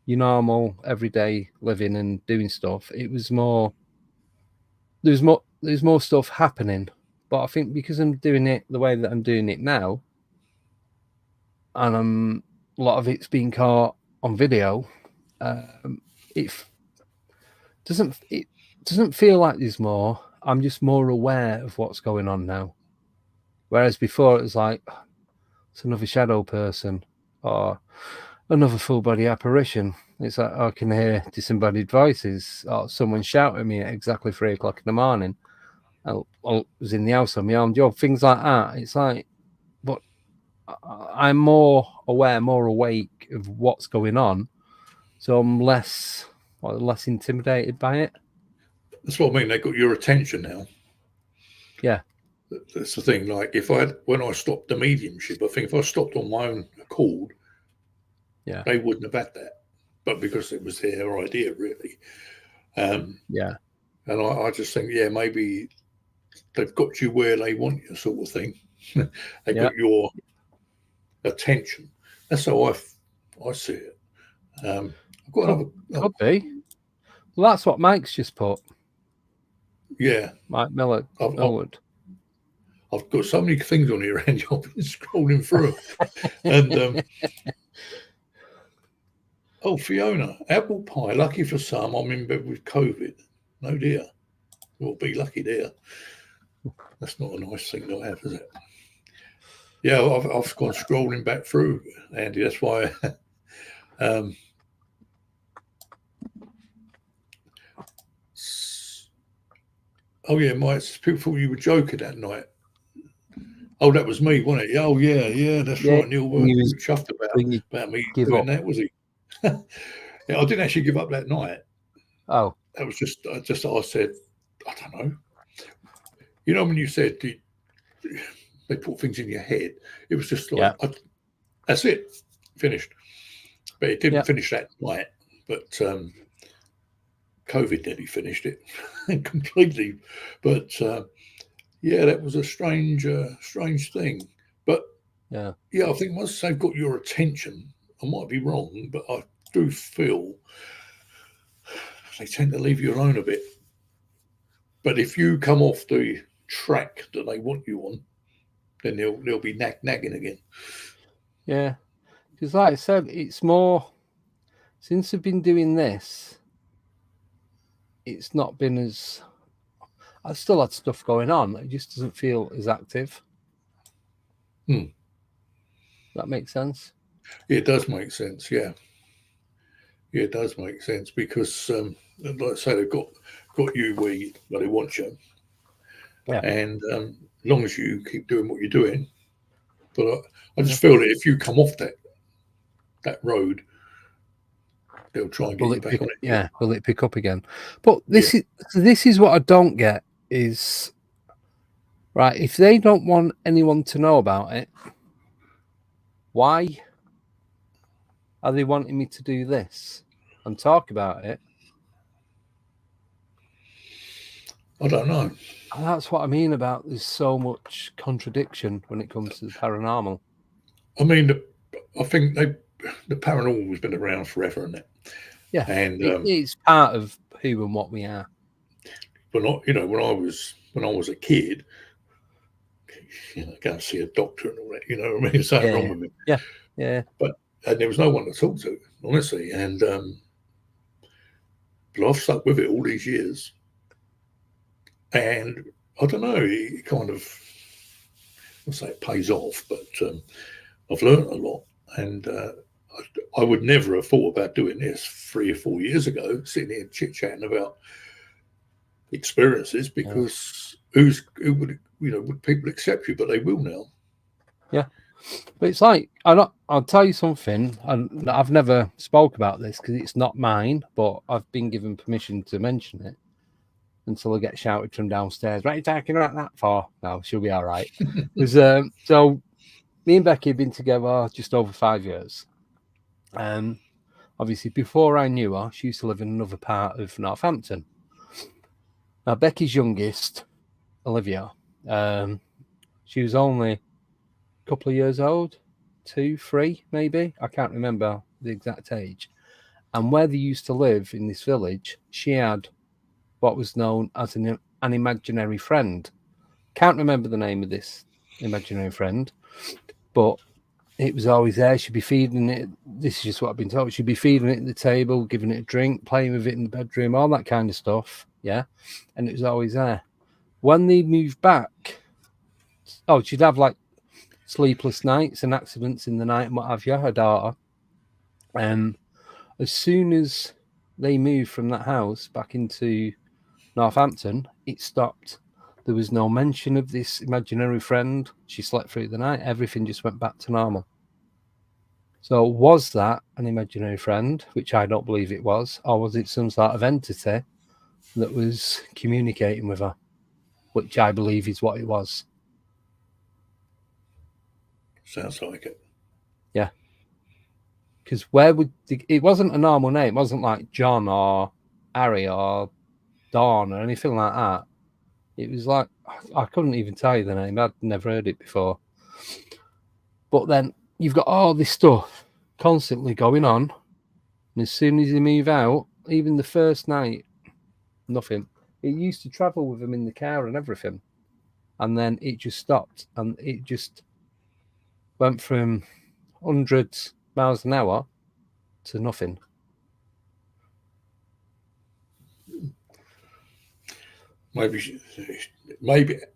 your normal everyday living and doing stuff. It was more. There's more stuff happening, but I think because I'm doing it the way that I'm doing it now, and a lot of it's being caught on video, it doesn't feel like there's more. I'm just more aware of what's going on now. Whereas before it was like it's another shadow person or another full body apparition. It's like I can hear disembodied voices or someone shouting at me at exactly 3:00 in the morning. I was in the house on my own job, things like that. It's like, but I'm more aware, more awake of what's going on, so I'm less intimidated by it. That's what I mean. They got your attention now. Yeah, that's the thing. Like when I stopped the mediumship, I think if I stopped on my own accord, yeah, they wouldn't have had that. But because it was their idea, really. Yeah. And I just think, yeah, maybe they've got you where they want you, sort of thing. They got your attention. That's how I see it. I've got another. Could be. Well, that's what Mike's just put. Yeah, Mike Millard. I've got so many things on here, and I've been scrolling through them. And oh, Fiona, apple pie, lucky for some. I'm in bed with COVID. No dear. We'll be lucky there. That's not a nice thing to have, is it? Yeah, I've gone scrolling back through, Andy. That's why. Oh yeah, Mike. People thought you were joking that night. Oh, that was me, wasn't it? Oh yeah, that's right. Neil was chuffed about me doing that, was he? Yeah, I didn't actually give up that night. Oh, that was just I said, I don't know. You know when you said they put things in your head, it was just like that's it, finished. But it didn't finish that night. But COVID nearly finished it completely. But yeah, that was a strange thing. But yeah, I think once they've got your attention, I might be wrong, but I do feel they tend to leave you alone a bit. But if you come off the track that they want you on, then they'll be nagging again. Yeah, because like I said, it's more since I've been doing this. It's not been as. I still had stuff going on. It just doesn't feel as active. That makes sense. It does make sense. Yeah, it does make sense because, like I say, they've got you where they want you. Yeah. And as long as you keep doing what you're doing, but I just feel that if you come off that road, they'll try and get you back on it. Yeah, will it pick up again? But this is what I don't get is right. If they don't want anyone to know about it, why are they wanting me to do this and talk about it? I don't know. And that's what I mean about there's so much contradiction when it comes to the paranormal. I mean, I think the paranormal has been around forever, isn't it? Yeah, and it's part of who and what we are. But not, when I was a kid, go and see a doctor and all that. You know what I mean? Something wrong with me. Yeah. But there was no one to talk to, honestly. And but I've stuck with it all these years. And I don't know, it kind of, I'll say it pays off, but I've learned a lot. And I would never have thought about doing this 3 or 4 years ago, sitting here chit-chatting about experiences, because who would, would people accept you? But they will now. Yeah. But it's like, I'll tell you something, and I've never spoke about this because it's not mine, but I've been given permission to mention it. Until I get shouted from downstairs. Right, you talking about that for? No, she'll be all right. So me and Becky have been together just over 5 years. Obviously, before I knew her, she used to live in another part of Northampton. Now, Becky's youngest, Olivia, she was only a couple of years old, 2, 3, maybe. I can't remember the exact age. And where they used to live in this village, she had what was known as an imaginary friend. Can't remember the name of this imaginary friend, but it was always there. She'd be feeding it. This is just what I've been told. She'd be feeding it at the table, giving it a drink, playing with it in the bedroom, all that kind of stuff. Yeah. And it was always there. When they moved back, she'd have like sleepless nights and accidents in the night and what have you, her daughter. As soon as they moved from that house back into Northampton, it stopped. There was no mention of this imaginary friend. She slept through the night. Everything just went back to normal. So was that an imaginary friend, which I don't believe it was, or was it some sort of entity that was communicating with her, which I believe is what it was? Sounds like it. Yeah. Because where would it wasn't a normal name. It wasn't like John or Harry or Dawn or anything like that. It was like, I couldn't even tell you the name. I'd never heard it before. But then you've got all this stuff constantly going on. And as soon as you move out, even the first night, nothing. It used to travel with them in the car and everything. And then it just stopped. And it just went from hundreds miles an hour to nothing. Maybe.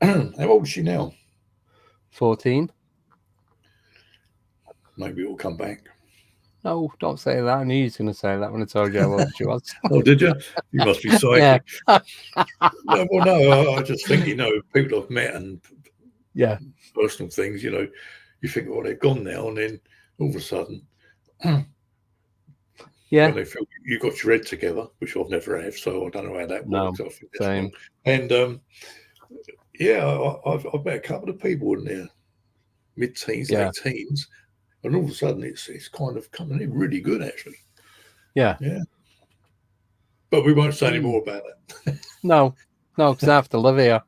How old is she now? 14. Maybe it'll come back. No, don't say that. I knew you were going to say that when I told you how old she was. Oh, did you? You must be psychic. Yeah. No, I just think, people I've met and personal things, you think, they're gone now, and then all of a sudden, when they feel you got your head together, which I've never had, so I don't know how that works. I think that's same. Wrong. And I've met a couple of people in their mid-teens, late teens, and all of a sudden it's kind of coming in really good, actually. Yeah. But we won't say any more about it. No, because I have to live here.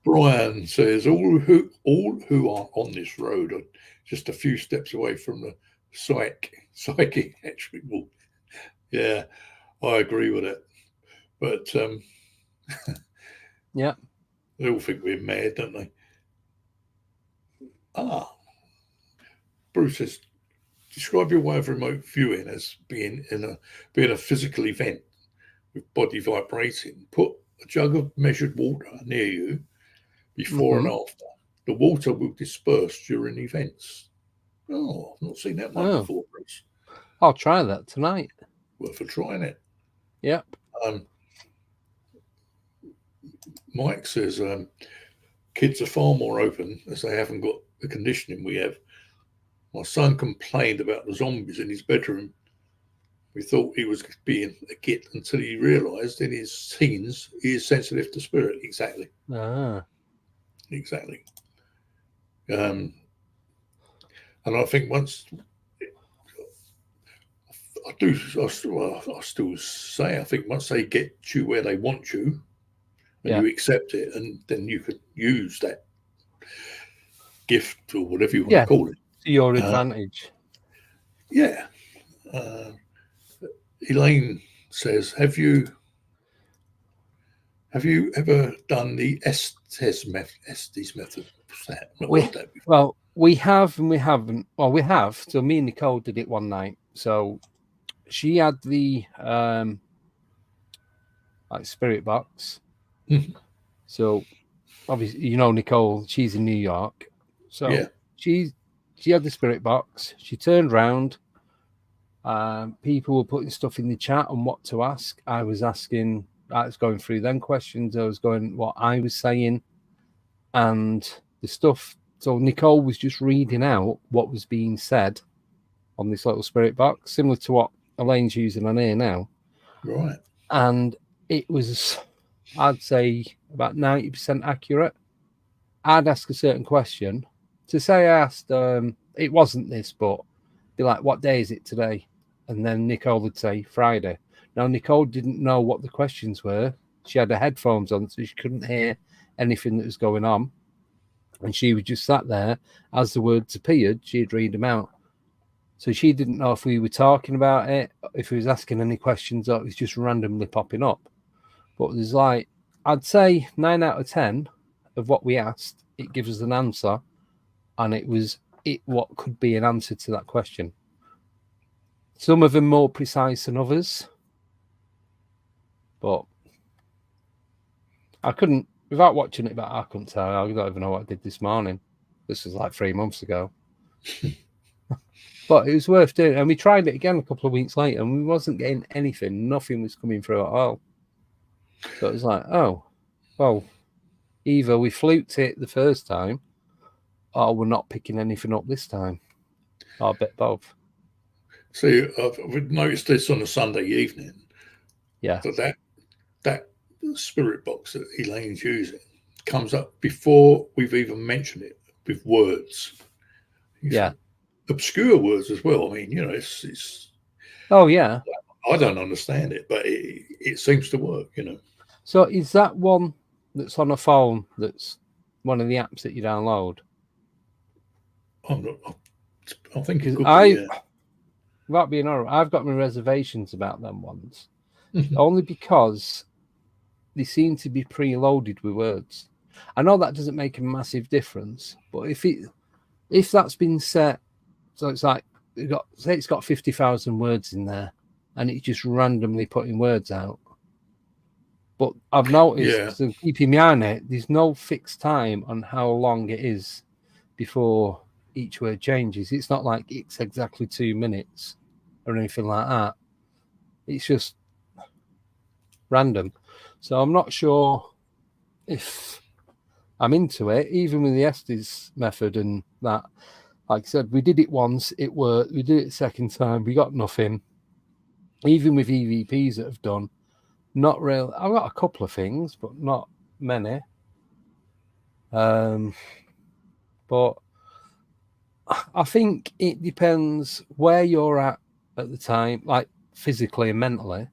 Brian says all who are on this road are just a few steps away from the psychic actually. Well, yeah, I agree with it. But they all think we're mad, don't they? Bruce says, describe your way of remote viewing as being a physical event with body vibrating. Put a jug of measured water near you before and after. The water will disperse during events. Oh, I've not seen that one before, Bruce. I'll try that tonight. Worth a trying it. Yep. Mike says kids are far more open as they haven't got the conditioning we have. My son complained about the zombies in his bedroom. We thought he was being a git until he realised in his teens he is sensitive to spirit. Exactly. Exactly. And I think once I still say, I think once they get you where they want you and you accept it, and then you could use that gift or whatever you want to call it. To your advantage. Elaine says, have you ever done the Estes method? Well, we have and we haven't. Well, we have. So me and Nicole did it one night. So she had the spirit box. So obviously, Nicole, she's in New York. So she had the spirit box. She turned around. People were putting stuff in the chat on what to ask. I was going through them questions. I was going what I was saying and the stuff. So Nicole was just reading out what was being said on this little spirit box, similar to what Elaine's using on here now. Right. And it was, I'd say, about 90% accurate. I'd ask a certain question. To say I asked, it wasn't this, but be like, what day is it today? And then Nicole would say Friday. Now, Nicole didn't know what the questions were. She had her headphones on, so she couldn't hear anything that was going on. And she was just sat there. As the words appeared, she'd read them out. So she didn't know if we were talking about it, if we was asking any questions, or it was just randomly popping up. But there's like, I'd say 9 out of 10 of what we asked, it gives us an answer, and it was what could be an answer to that question. Some of them more precise than others, but I couldn't, without watching it back, I couldn't tell. I don't even know what I did this morning. This was like 3 months ago. But it was worth doing. And we tried it again a couple of weeks later, and we wasn't getting anything. Nothing was coming through at all. So it was like, oh, well, either we fluked it the first time, or we're not picking anything up this time. Or a bit both. See, I've noticed this on a Sunday evening. Yeah. That spirit box that Elaine's using comes up before we've even mentioned it with words. Yeah. Obscure words as well. I mean, it's. Oh, yeah. I don't understand it, but it seems to work, So is that one that's on a phone that's one of the apps that you download? I'm not. I think it could be, without being honest, I've got my reservations about them ones. Only because they seem to be preloaded with words. I know that doesn't make a massive difference, but if that's been set, so it's like it's got 50,000 words in there, and it's just randomly putting words out. But I've noticed, so keeping me on it, there's no fixed time on how long it is before each word changes. It's not like it's exactly 2 minutes or anything like that. It's just random. So I'm not sure if I'm into it, even with the Estes method and that. Like I said, we did it once, it worked. We did it the second time, we got nothing. Even with EVPs that have done, not real. I've got a couple of things, but not many. But I think it depends where you're at the time, like physically and mentally,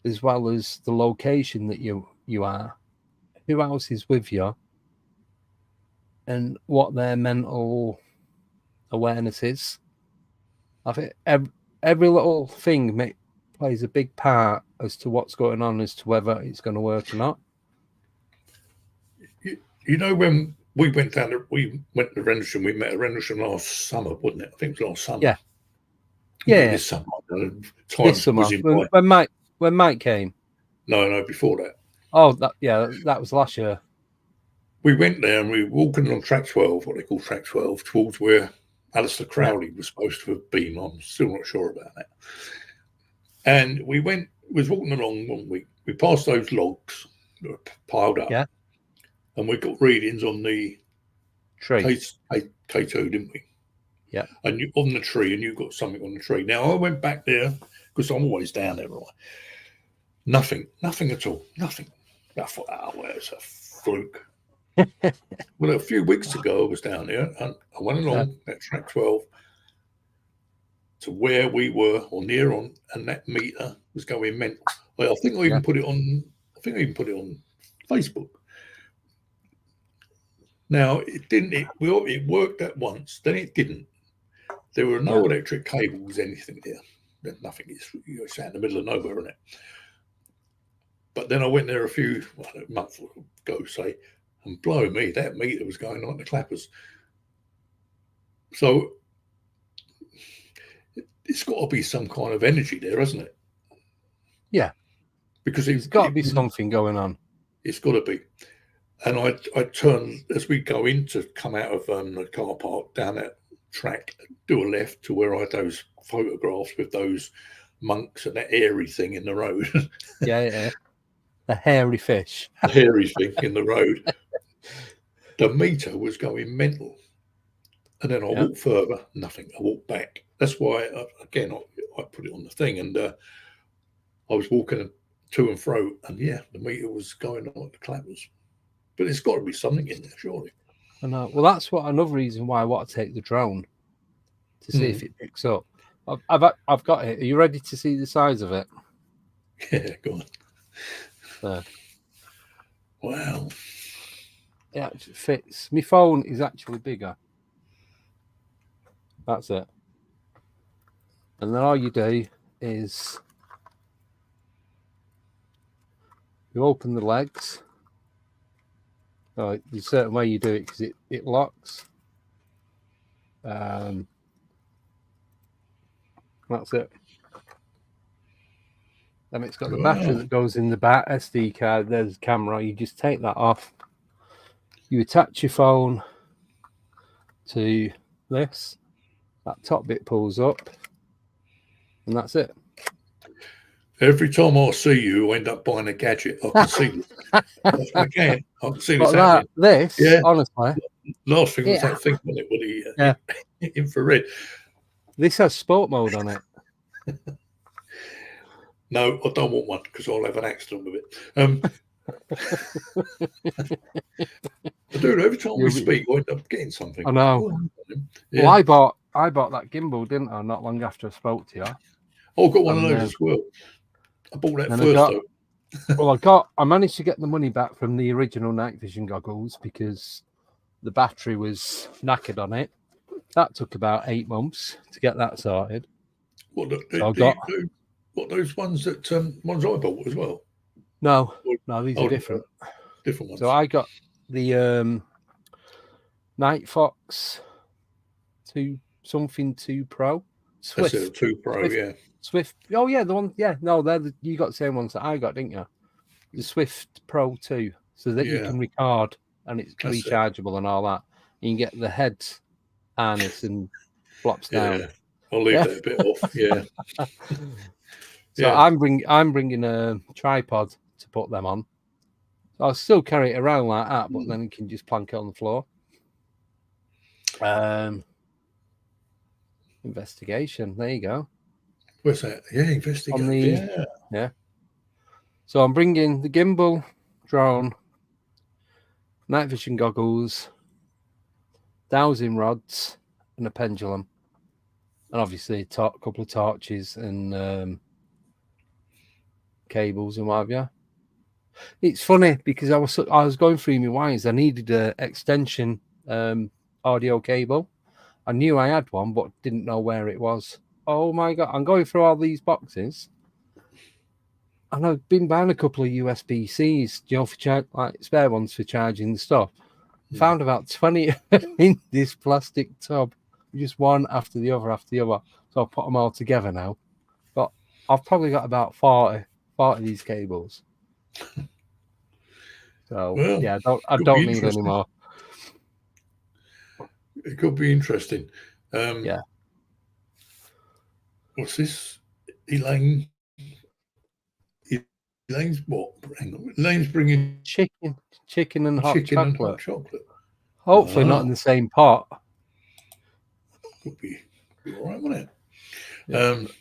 as well as the location that you are, who else is with you, and what their mental awareness is. I think every little thing plays a big part as to what's going on, as to whether it's going to work or not. When we went to Rendlesham, we met at Rendlesham last summer, wasn't it? I think it was last summer. Yeah. Yeah. This summer. This summer. When Mike came. No, before that. Oh, that was last year. We went there and we were walking on track 12, what they call track 12, towards where Alistair Crowley was supposed to have been. I'm still not sure about that. And we was walking along one week. We passed those logs that were piled up. Yeah. And we got readings on the tree. K2, didn't we? Yeah. And on the tree, and you got something on the tree. Now, I went back there, because I'm always down there, right? Nothing at all. Nothing. I thought, well, it's a fluke. Well, a few weeks ago, I was down there, and I went along that track 12 to where we were, or near on, and that meter was going mental. Well, I think I even put it on. I think I even put it on Facebook. Now it didn't. It worked at once. Then it didn't. There were no electric cables, anything there. There's nothing. It's out in the middle of nowhere, isn't it? But then I went there a month ago, say, and blow me, that meter was going on the clappers. So it's got to be some kind of energy there, hasn't it? Yeah. Because it's got to be something going on. It's got to be. And I turn, as we go in to come out of the car park down that track, do a left to where I had those photographs with those monks and that airy thing in the road. Yeah. The hairy fish. The hairy thing in the road. The meter was going mental. And then I walked further, nothing. I walked back. That's why, I put it on the thing. And I was walking to and fro. And the meter was going on like the clappers. But there's got to be something in there, surely. I know. Well, that's another reason why I want to take the drone to see if it picks up. I've got it. Are you ready to see the size of it? Yeah, go on. There. Wow. It actually fits. My phone is actually bigger. That's it. And then all you do is you open the legs. There's a certain way you do it because it locks. That's it. Then it's got the battery that goes in the back, SD card, there's the camera. You just take that off. You attach your phone to this. That top bit pulls up. And that's it. Every time I see you, I end up buying a gadget. I can see this. I can see this happening. Honestly. Last thing was that thing on it with the infrared. This has sport mode on it. No, I don't want one because I'll have an accident with it. I do. Every time we speak, I end up getting something. I know. Well, I bought that gimbal, didn't I? Not long after I spoke to you. Oh, I got one of those as well. I bought that first. I managed to get the money back from the original night vision goggles because the battery was knackered on it. That took about 8 months to get that sorted. What those ones that ones I bought as well? No, these are different. Different ones. So I got the Night Fox 2 Pro. Swift. That's a 2 Pro, Swift. Oh yeah, the one. Yeah, no, you got the same ones that I got, didn't you? The Swift Pro 2, so that you can record and it's rechargeable and all that. You can get the head harness and flops down. Yeah, I'll leave that a bit off. Yeah. So I'm bringing a tripod to put them on. So I'll still carry it around like that, but then you can just plank it on the floor. Investigation. There you go. Where's that? Yeah, investigation. Yeah. So I'm bringing the gimbal, drone, night vision goggles, dowsing rods, and a pendulum, and obviously a couple of torches and cables and what have you. It's funny because I was going through my wires. I needed an extension audio cable. I knew I had one, but didn't know where it was. Oh my God, I'm going through all these boxes. And I've been buying a couple of USB-Cs, for like spare ones for charging the stuff. Found about 20 in this plastic tub, just one after the other. So I'll put them all together now. But I've probably got about 40 of these cables. So I don't need any more. It could be interesting. What's this? Elaine's what? Hang on. Elaine's bringing chicken and hot chocolate. Hopefully not in the same pot. Could be all right, wouldn't it?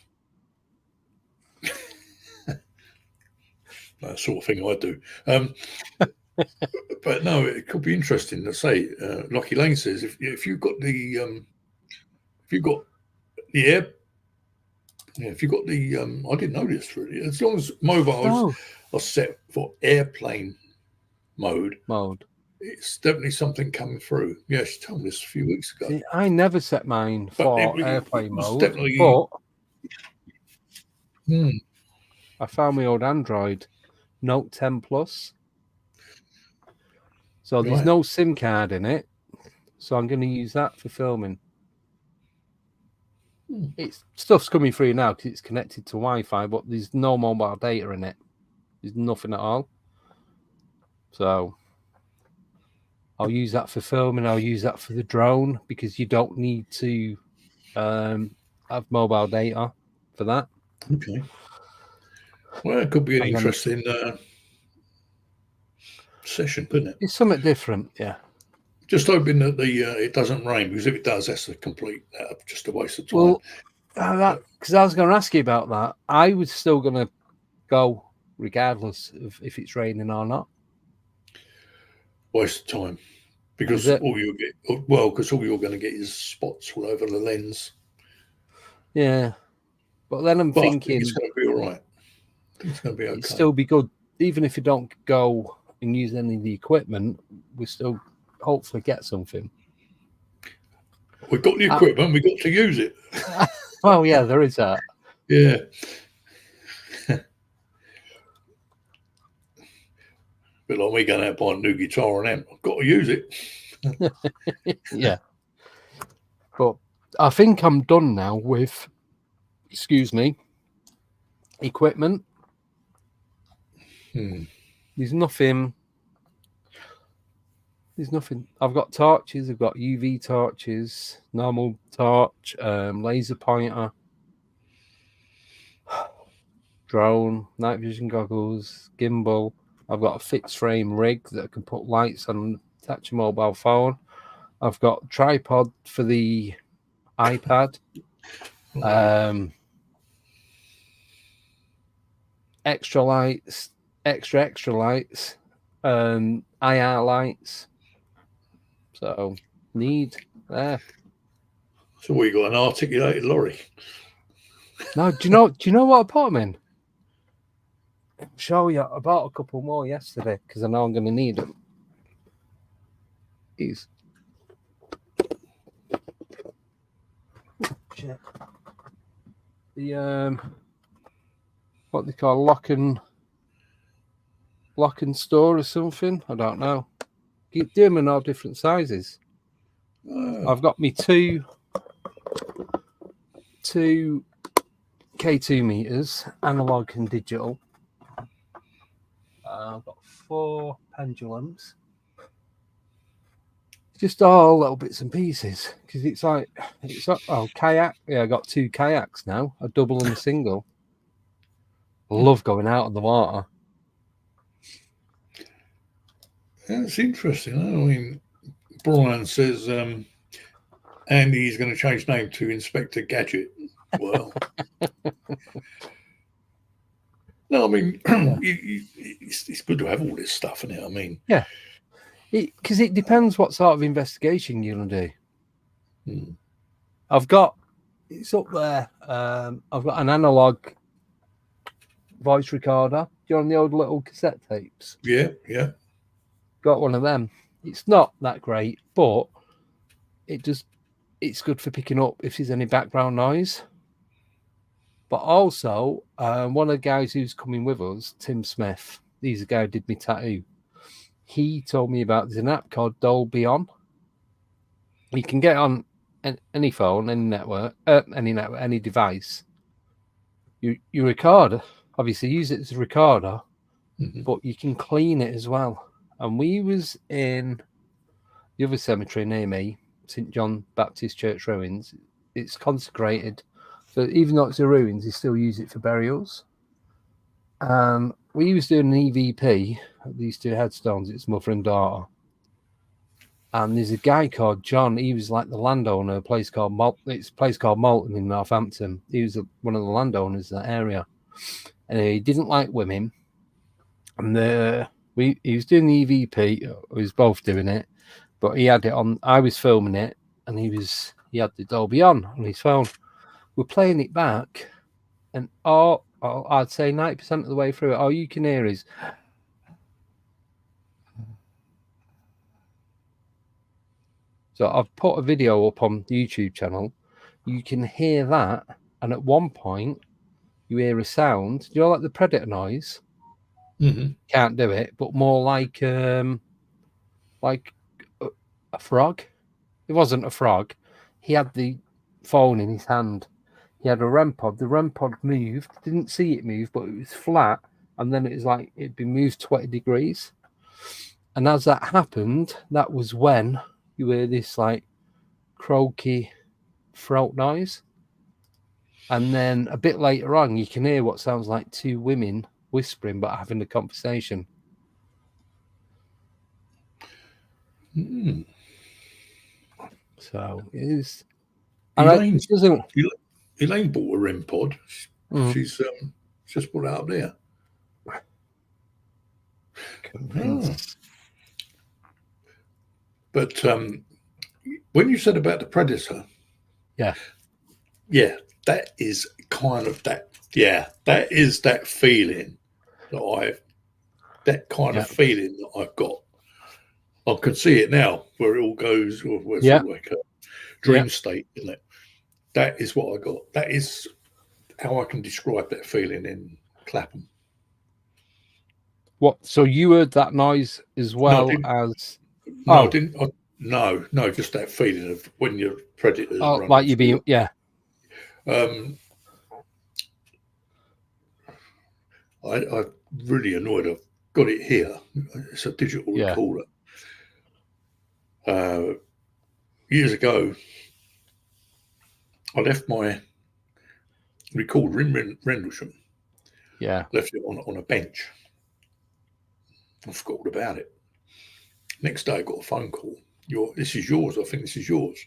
That sort of thing I do. But no, it could be interesting to say. Like Elaine says, if you've got the air. Yeah, if you've got the, I didn't know this really. As long as mobiles are set for airplane mode, it's definitely something coming through. Yeah, she told me this a few weeks ago. See, I never set mine for airplane mode, but I found my old Android Note 10 Plus. So there's no SIM card in it, so I'm going to use that for filming. Stuff's coming through now because it's connected to Wi-Fi, but there's no mobile data in it. There's nothing at all. So I'll use that for filming. I'll use that for the drone because you don't need to have mobile data for that. Okay. Well, it could be an interesting session, couldn't it? It's something different, yeah. Just hoping that it doesn't rain, because if it does, that's just a waste of time. Well, because I was going to ask you about that. I was still going to go regardless of if it's raining or not. Waste of time, because all you're going to get is spots all over the lens. Yeah, but then I'm thinking it's going to be all right. I think it's going to be okay. It'll still be good, even if you don't go and use any of the equipment. We still hopefully get something. We've got the equipment, we've got to use it. Well, yeah, there is that. Yeah. But like me going out buying a new guitar and amp, I've got to use it. Yeah. But I think I'm done now with, excuse me, equipment. There's nothing. I've got torches. I've got UV torches, normal torch, laser pointer, drone, night vision goggles, gimbal. I've got a fixed frame rig that I can put lights on, attach a mobile phone. I've got a tripod for the iPad. Extra lights, extra lights, IR lights. So need there. So we got an articulated lorry. No, do you know what I put them in? I'll show you. I bought a couple more yesterday because I know I'm going to need them. These. Shit. The what they call lock and store or something. I don't know. You do them in all different sizes. I've got me two K2 meters, analog and digital. I've got 4 pendulums. Just all little bits and pieces because it's kayak. Yeah, I got 2 kayaks now, a double and a single. I love going out on the water. That's interesting. I mean, Brian says Andy's going to change name to Inspector Gadget. Well, no, I mean, it's good to have all this stuff in it. I mean, yeah, because it depends what sort of investigation you're going to do. I've got it's up there. I've got an analog voice recorder. Do you know the old little cassette tapes? Yeah. Got one of them. It's not that great, but it's good for picking up if there's any background noise. But also, one of the guys who's coming with us, Tim Smith, he's a guy who did me tattoo. He told me about there's an app called Dolby On. You can get on any phone, any device. You record, obviously use it as a recorder, but you can clean it as well. And we was in the other cemetery near me, St. John Baptist Church ruins. It's consecrated. So even though it's a ruins, they still use it for burials. We was doing an EVP at these 2 headstones. It's mother and daughter. And there's a guy called John. He was like the landowner. It's a place called Malton in Northampton. He was one of the landowners in that area. And he didn't like women. And he was doing the EVP. We was both doing it. But he had it on. I was filming it. And he had the Dolby on his phone. We're playing it back, and I'd say 90% of the way through it, all you can hear is. So I've put a video up on the YouTube channel. You can hear that, and at one point, you hear a sound. You know, like the predator noise. Can't do it, but more like a frog. It wasn't a frog. He had the phone in his hand. He had a REM pod. The REM pod moved. Didn't see it move, but it was flat. And then it was like it'd been moved 20 degrees. And as that happened, that was when you hear this like croaky throat noise. And then a bit later on, you can hear what sounds like 2 women whispering but having a conversation. So it is. Elaine bought a REM pod. She's just put it up there. But when you said about the predator, yeah, that is kind of that. Yeah, that is that feeling that feeling that I've got. I can see it now, where it all goes, or where's it like a dream state, isn't it? That is what I got. That is how I can describe that feeling in Clapham. What? So you heard that noise as well as? No, I didn't. No, just that feeling of when your predators run. Like you being, yeah. I'm really annoyed. I've got it here. It's a digital recorder. Years ago, I left my recorder in Rendlesham. Yeah. Left it on a bench. I forgot all about it. Next day, I got a phone call. This is yours. I think this is yours.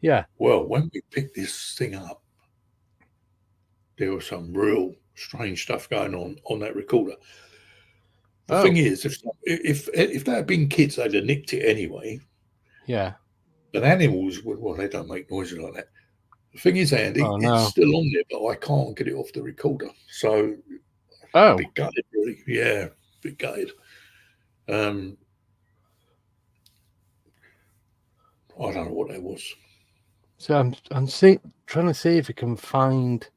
Yeah. Well, when we picked this thing up, there was some real strange stuff going on that recorder. The thing is, if they had been kids, they'd have nicked it anyway. Yeah. But animals, well, they don't make noises like that. The thing is, Andy, it's still on there, but I can't get it off the recorder. So, a bit gutted, really. Yeah, a bit gutted. I don't know what that was. So I'm trying to see if I can find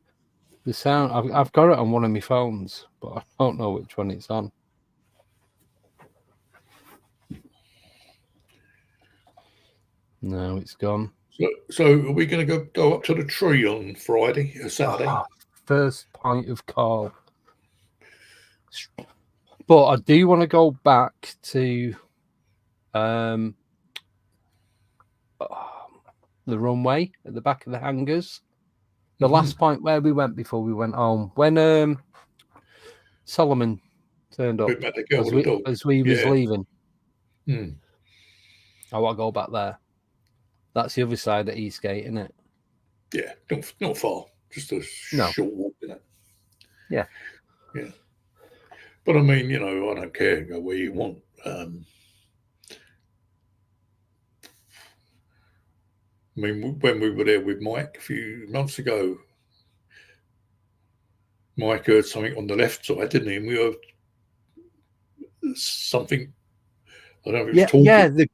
the sound. I've got it on one of my phones, but I don't know which one it's on. No, it's gone. So are we going to go up to the tree on Friday or Saturday? First point of call. But I do want to go back to the runway at the back of the hangars. The last point where we went before we went home. When Solomon turned up as we was leaving. I want to go back there. That's the other side of Eastgate, isn't it? Yeah, not far. Just a short walk, isn't it? Yeah. Yeah. But I mean, I don't care. Go where you want. I mean, when we were there with Mike a few months ago, Mike heard something on the left side, didn't he? And we heard something. I don't know if it was talking.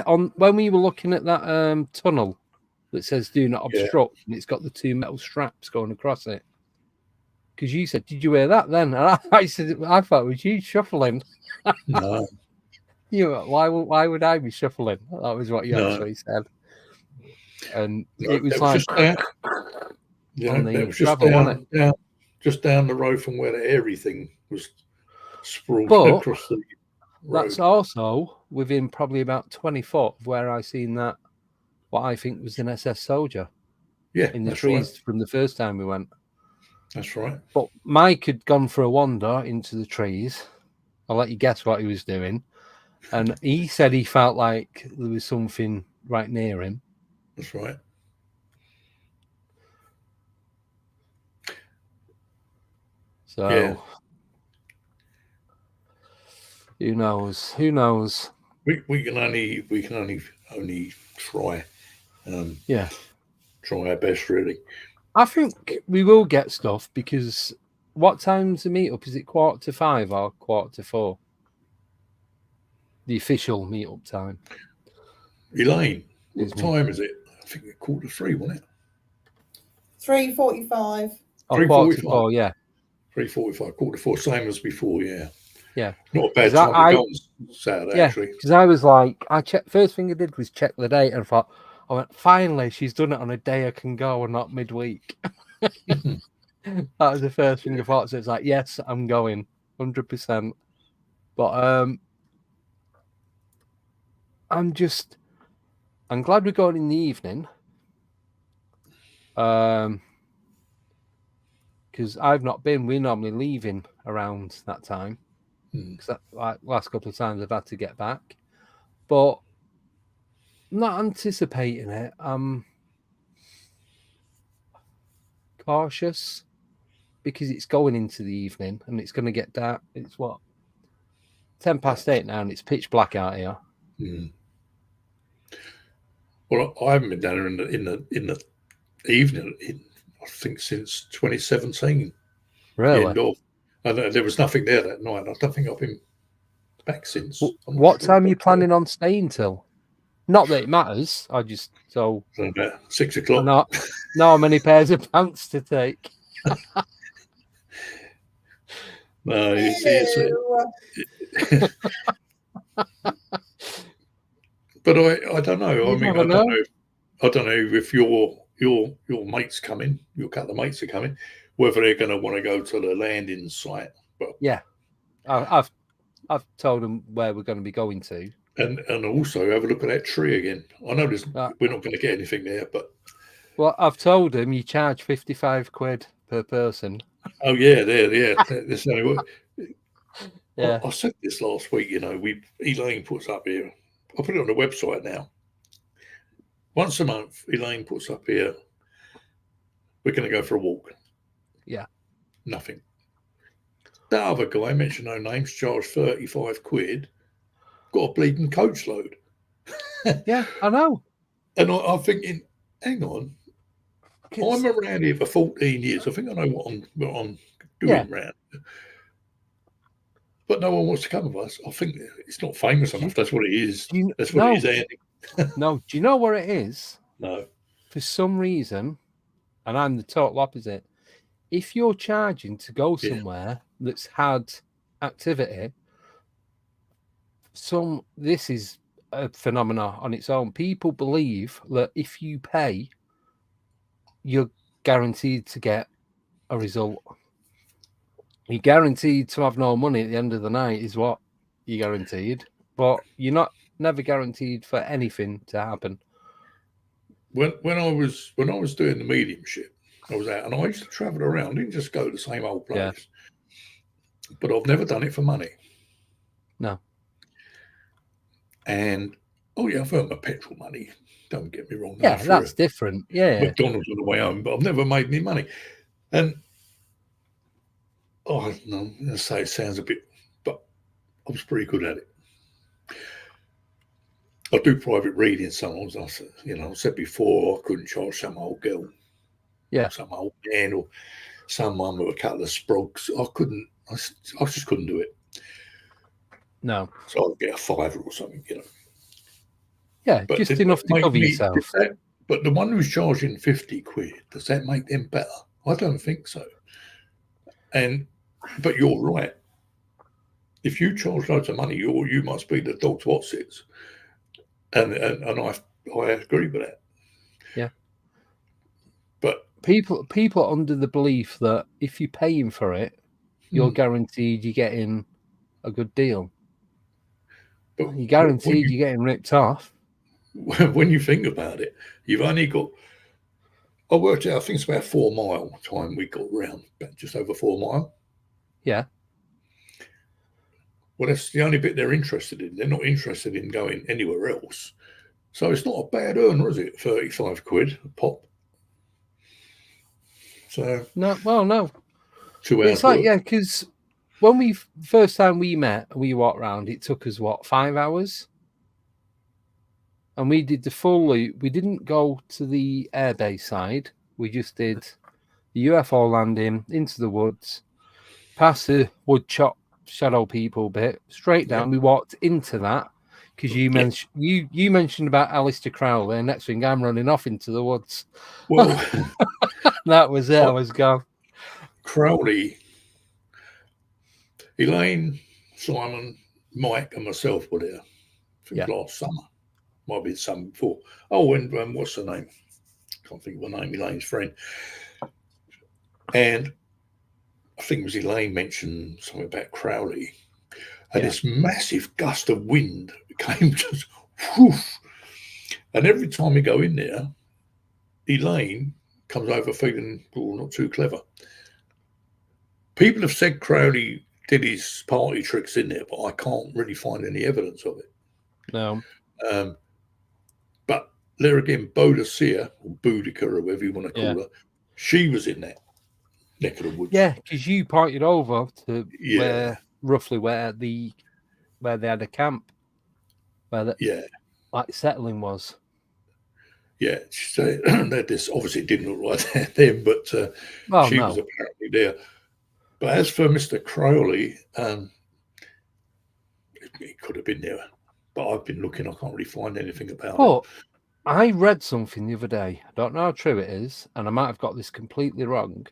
On when we were looking at that tunnel that says "Do not obstruct," and it's got the two metal straps going across it. Because you said, "Did you hear that?" Then and I said, "I thought it was you shuffling." No. Why would I be shuffling? That was what you actually said. And it was like just down the road from where the airy thing was sprawled across the road. That's also within probably about 20 foot of where I seen that, what I think was an SS soldier. Yeah, in the trees from the first time we went. That's right. But Mike had gone for a wander into the trees. I'll let you guess what he was doing. And he said he felt like there was something right near him. That's right. So, who knows? Who knows? We can only try. Try our best, really. I think we will get stuff because what time's the meetup? Is it 4:45 or 4:45? The official meetup time. Elaine, what time is it? I think it's 2:45, wasn't it? 3:45. Oh, 4:45, yeah. 3:45, 4:45, same as before, yeah. Yeah. Not a bad time to go on Saturday, actually. Because I was like, first thing I did was check the date and thought, I went, finally, she's done it on a day I can go and not midweek. That was the first thing I thought. So it's like, yes, I'm going 100%. But I'm glad we're going in the evening. Because I've not been. We're normally leaving around that time. Because last couple of times I've had to get back. But I'm not anticipating it. I'm cautious because it's going into the evening and it's going to get dark. It's 8:10 now and it's pitch black out here. Well, I haven't been down there in the evening. I think since 2017. Really? There was nothing there that night. I don't think I've been back since. What time are you planning on staying till? Not that it matters. I just So about 6 I o'clock. know how many pairs of pants to take. No, Ew. but I don't know. You I mean, never I don't know. know. I don't know if your mates coming, your couple of mates are coming, whether they're going to want to go to the landing site. But Yeah, I've told them where we're going to be going to. and also have a look at that tree again. I know we're not going to get anything there, but Well, I've told them you charge 55 quid per person. oh yeah, That's the only way. Yeah, I said this last week. Elaine puts up here. I put it on the website now. Once a month, Elaine puts up here. We're going to go for a walk. yeah. Nothing. That other guy, mentioned no names, charged 35 quid. Got a bleeding coach load. Yeah, I know. And I'm thinking, hang on, I'm around here for 14 years. I think I know what I'm doing around. But no one wants to come with us. I think it's not famous enough. That's what it is. That's what it is, Andy. No, do you know what it is? No. For some reason, and I'm the total opposite. If you're charging to go somewhere that's had activity, this is a phenomenon on its own. People believe that if you pay, you're guaranteed to get a result. You're guaranteed to have no money at the end of the night, is what you're guaranteed. But you're never guaranteed for anything to happen. When I was doing the mediumship, I was out and I used to travel around. I didn't just go to the same old place. Yeah. But I've never done it for money. No. And I've earned my petrol money. Don't get me wrong. Yeah, that's different. Yeah. McDonald's on the way home, but I've never made any money. And I don't know, I say it sounds a bit, but I was pretty good at it. I do private reading sometimes. I said before I couldn't charge some old girl, some old man, or someone with a couple of sprogs. I just couldn't do it. No. So I'd get a $5 or something, Yeah, but just enough to cover yourself. But the one who's charging 50 quid, does that make them better? I don't think so. But you're right. If you charge loads of money, you must be the dog's Watsits. And I agree with that. Yeah. But people are under the belief that if you're paying for it, you're guaranteed you're getting a good deal. But you're guaranteed you're getting ripped off. When you think about it, you've only got. I worked out. I think it's about 4 mile time we got around, about just over 4 mile. Yeah. Well, that's the only bit they're interested in. They're not interested in going anywhere else. So it's not a bad earner, is it? 35 quid a pop. So no, well, no. 2 hours. It's like because when first time we met, we walked around. It took us 5 hours, and we did the full loop. We didn't go to the airbase side. We just did the UFO landing into the woods, past the wood chop shadow people bit, straight down. We walked into that because you mentioned you mentioned about Alistair Crowley, and next thing I'm running off into the woods. Well, that was it. I was gone. Crowley, Elaine, Simon, Mike, and myself were there. I think last summer. Might be some before. Oh, and what's her name? Can't think of her name. Elaine's friend. And I think it was Elaine mentioned something about Crowley. And this massive gust of wind came just whoosh. And every time we go in there, Elaine comes over feeling not too clever. People have said Crowley did his party tricks in there, but I can't really find any evidence of it. No. But there again, Boudicca, or Boudica, or whatever you want to call her, she was in that neck of the woods. Yeah, because you pointed over to roughly where they had a camp, where like settling was. Yeah, so this obviously didn't look like that then, but she was apparently there. But as for Mr. Crowley, he could have been there but I've been looking. I can't really find anything about it. But I read something the other day. I don't know how true it is, and I might have got this completely wrong,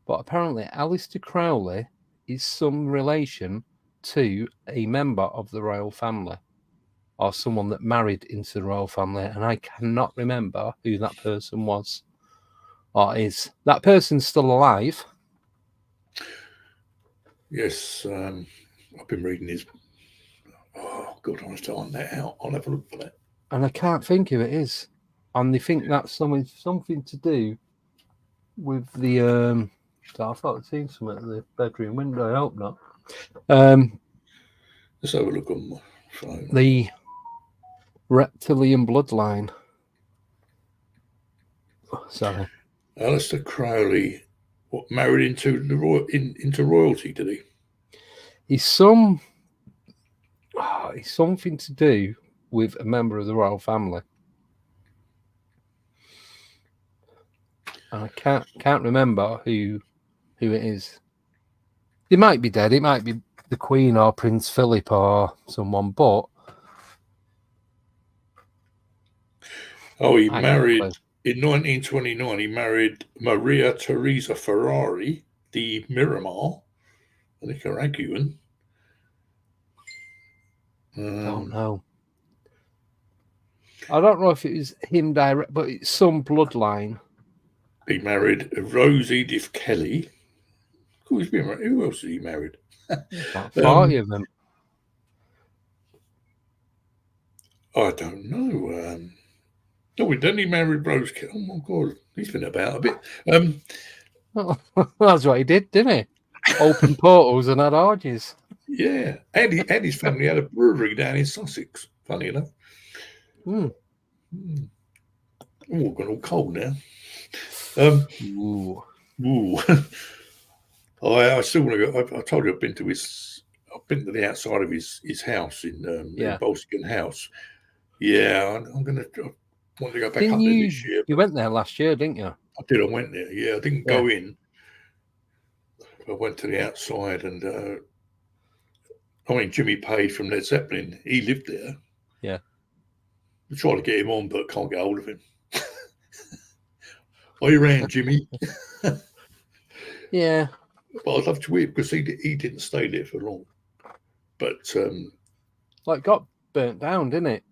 but apparently Aleister Crowley is some relation to a member of the royal family or someone that married into the royal family, and I cannot remember who that person was or is. That person's still alive. Yes, I've been reading his. Oh God, I must find that out. I'll have a look for that. And I can't think who it is. And they think that's something to do with the I thought I'd seen something at the bedroom window. I hope not. Let's have a look on my phone. The reptilian bloodline. Oh, sorry. Aleister Crowley, what, married into into royalty, did he? He's something to do with a member of the royal family. And I can't remember who it is. He might be dead. It might be the Queen or Prince Philip or someone, but He married in 1929. He married Maria Teresa Ferrari di Miramar, a Nicaraguan. Don't know. I don't know if it was him direct, but it's some bloodline. He married Rose Edith Kelly. Who else has he married? About 40 of them. I don't know. Then he married Rose Kelly. Oh my God, he's been about a bit. That's what he did, didn't he? Open portals and had orgies. Yeah, and his family had a brewery down in Sussex. Funny enough. Oh, got all cold now. Ooh. I still want to go. I told you I've been to the outside of his house in Bolston House. Yeah, I want to go back up there this year. You went there last year, didn't you? I did. I went there. Yeah, I didn't go in. I went to the outside, and Jimmy Page from Led Zeppelin. He lived there. Yeah. I tried to get him on, but can't get hold of him. Are you around, Jimmy? Yeah. But I'd love to hear because he didn't stay there for long. But got burnt down, didn't it?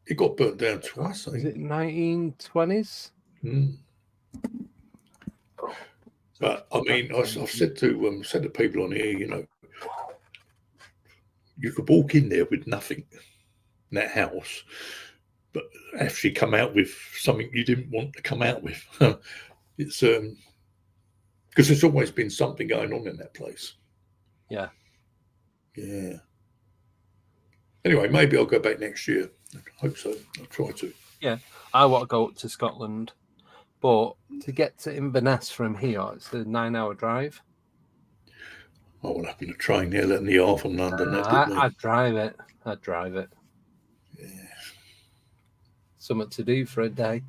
It got burnt down twice. Is it 1920s? But I mean, I've said to people on here, you could walk in there with nothing in that house, but actually come out with something you didn't want to come out with. It's because there's always been something going on in that place. Yeah. Anyway, maybe I'll go back next year. I hope so. I'll try to. Yeah, I want to go up to Scotland, but to get to Inverness from here, it's a 9-hour drive. Oh, what happened to train there, letting the half from London? I'd drive it. Yeah. Something to do for a day.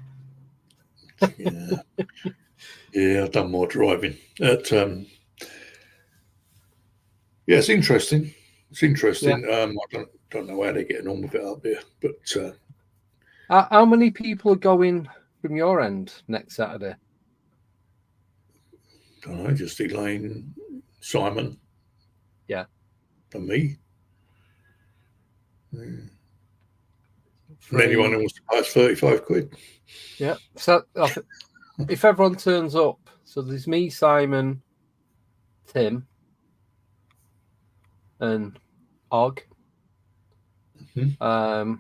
Yeah, I've done more driving. It's interesting. It's interesting. Yeah. I don't know how they're getting on with it up there, but how many people are going from your end next Saturday? I don't know, just Elaine, Simon, and me. And anyone who wants to pay us 35 quid. Yeah. So if everyone turns up, so there's me, Simon, Tim, and Og. So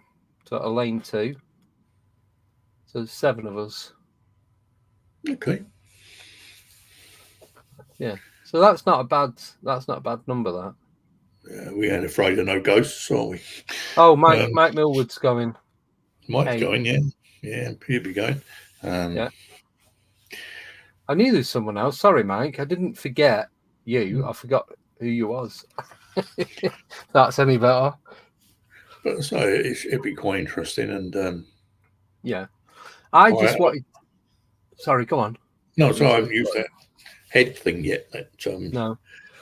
Elaine too. So there's 7 of us. Okay. Yeah. So that's not a bad number, that. Yeah, we ain't afraid of no ghosts, are we? Oh, Mike Millwood's going. Mike's going, yeah. Yeah, he'll be going. Yeah. I knew there's someone else. Sorry, Mike. I didn't forget you. I forgot who you was. That's any better. But so it'd be quite interesting, and yeah. I just wanted. Sorry, go on. No, so I haven't used that head thing yet. No.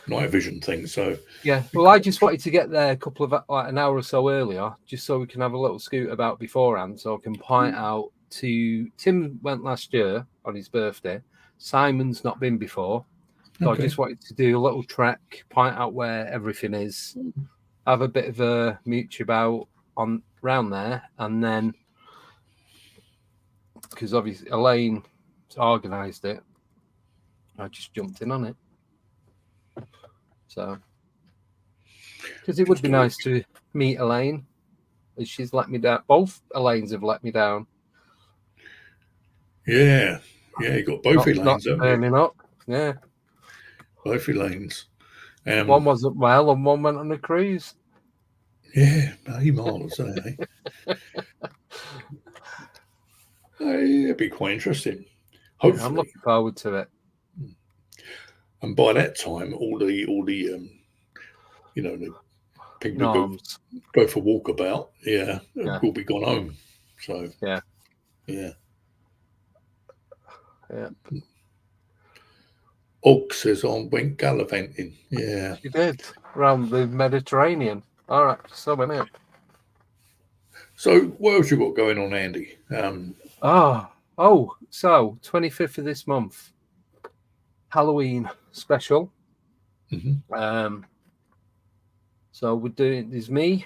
night vision thing. So Yeah, well, I just wanted to get there a couple of like an hour or so earlier, just so we can have a little scoot about beforehand, so I can point out to Tim went last year on his birthday. Simon's not been before, so okay. I just wanted to do a little trek, point out where everything is, have a bit of a mooch about on round there, and then because obviously Elaine organised it, I just jumped in on it. So. Because it would be nice to meet Elaine, as she's let me down. Both Elaines have let me down. Yeah, you got both Elaines, haven't you? Turning up. Yeah. Both Elaines. One wasn't well, and one went on a cruise. Yeah, bloody marvellous, eh? It'd be quite interesting. Hopefully, I'm looking forward to it. And by that time, all the the people who go for walkabout, will be gone home. So yeah. Og says I went gallivanting. Yeah, she did around the Mediterranean. All right, so many. So what else you got going on, Andy? So 25th of this month, Halloween special. Mm-hmm. So we're doing, there's me,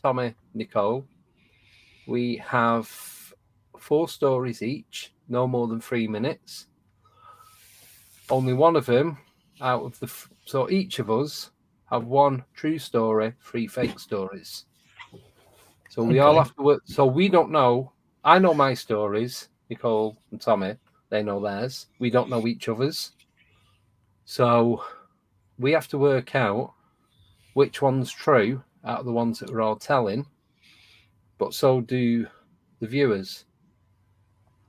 Tommy, Nicole. We have 4 stories each, no more than 3 minutes. Only one of them out of the, so each of us have 1 true story, 3 fake stories. So we all have to work. So we don't know. I know my stories, Nicole and Tommy. They know theirs. We don't know each other's. So we have to work out which one's true out of the ones that we're all telling. But so do the viewers.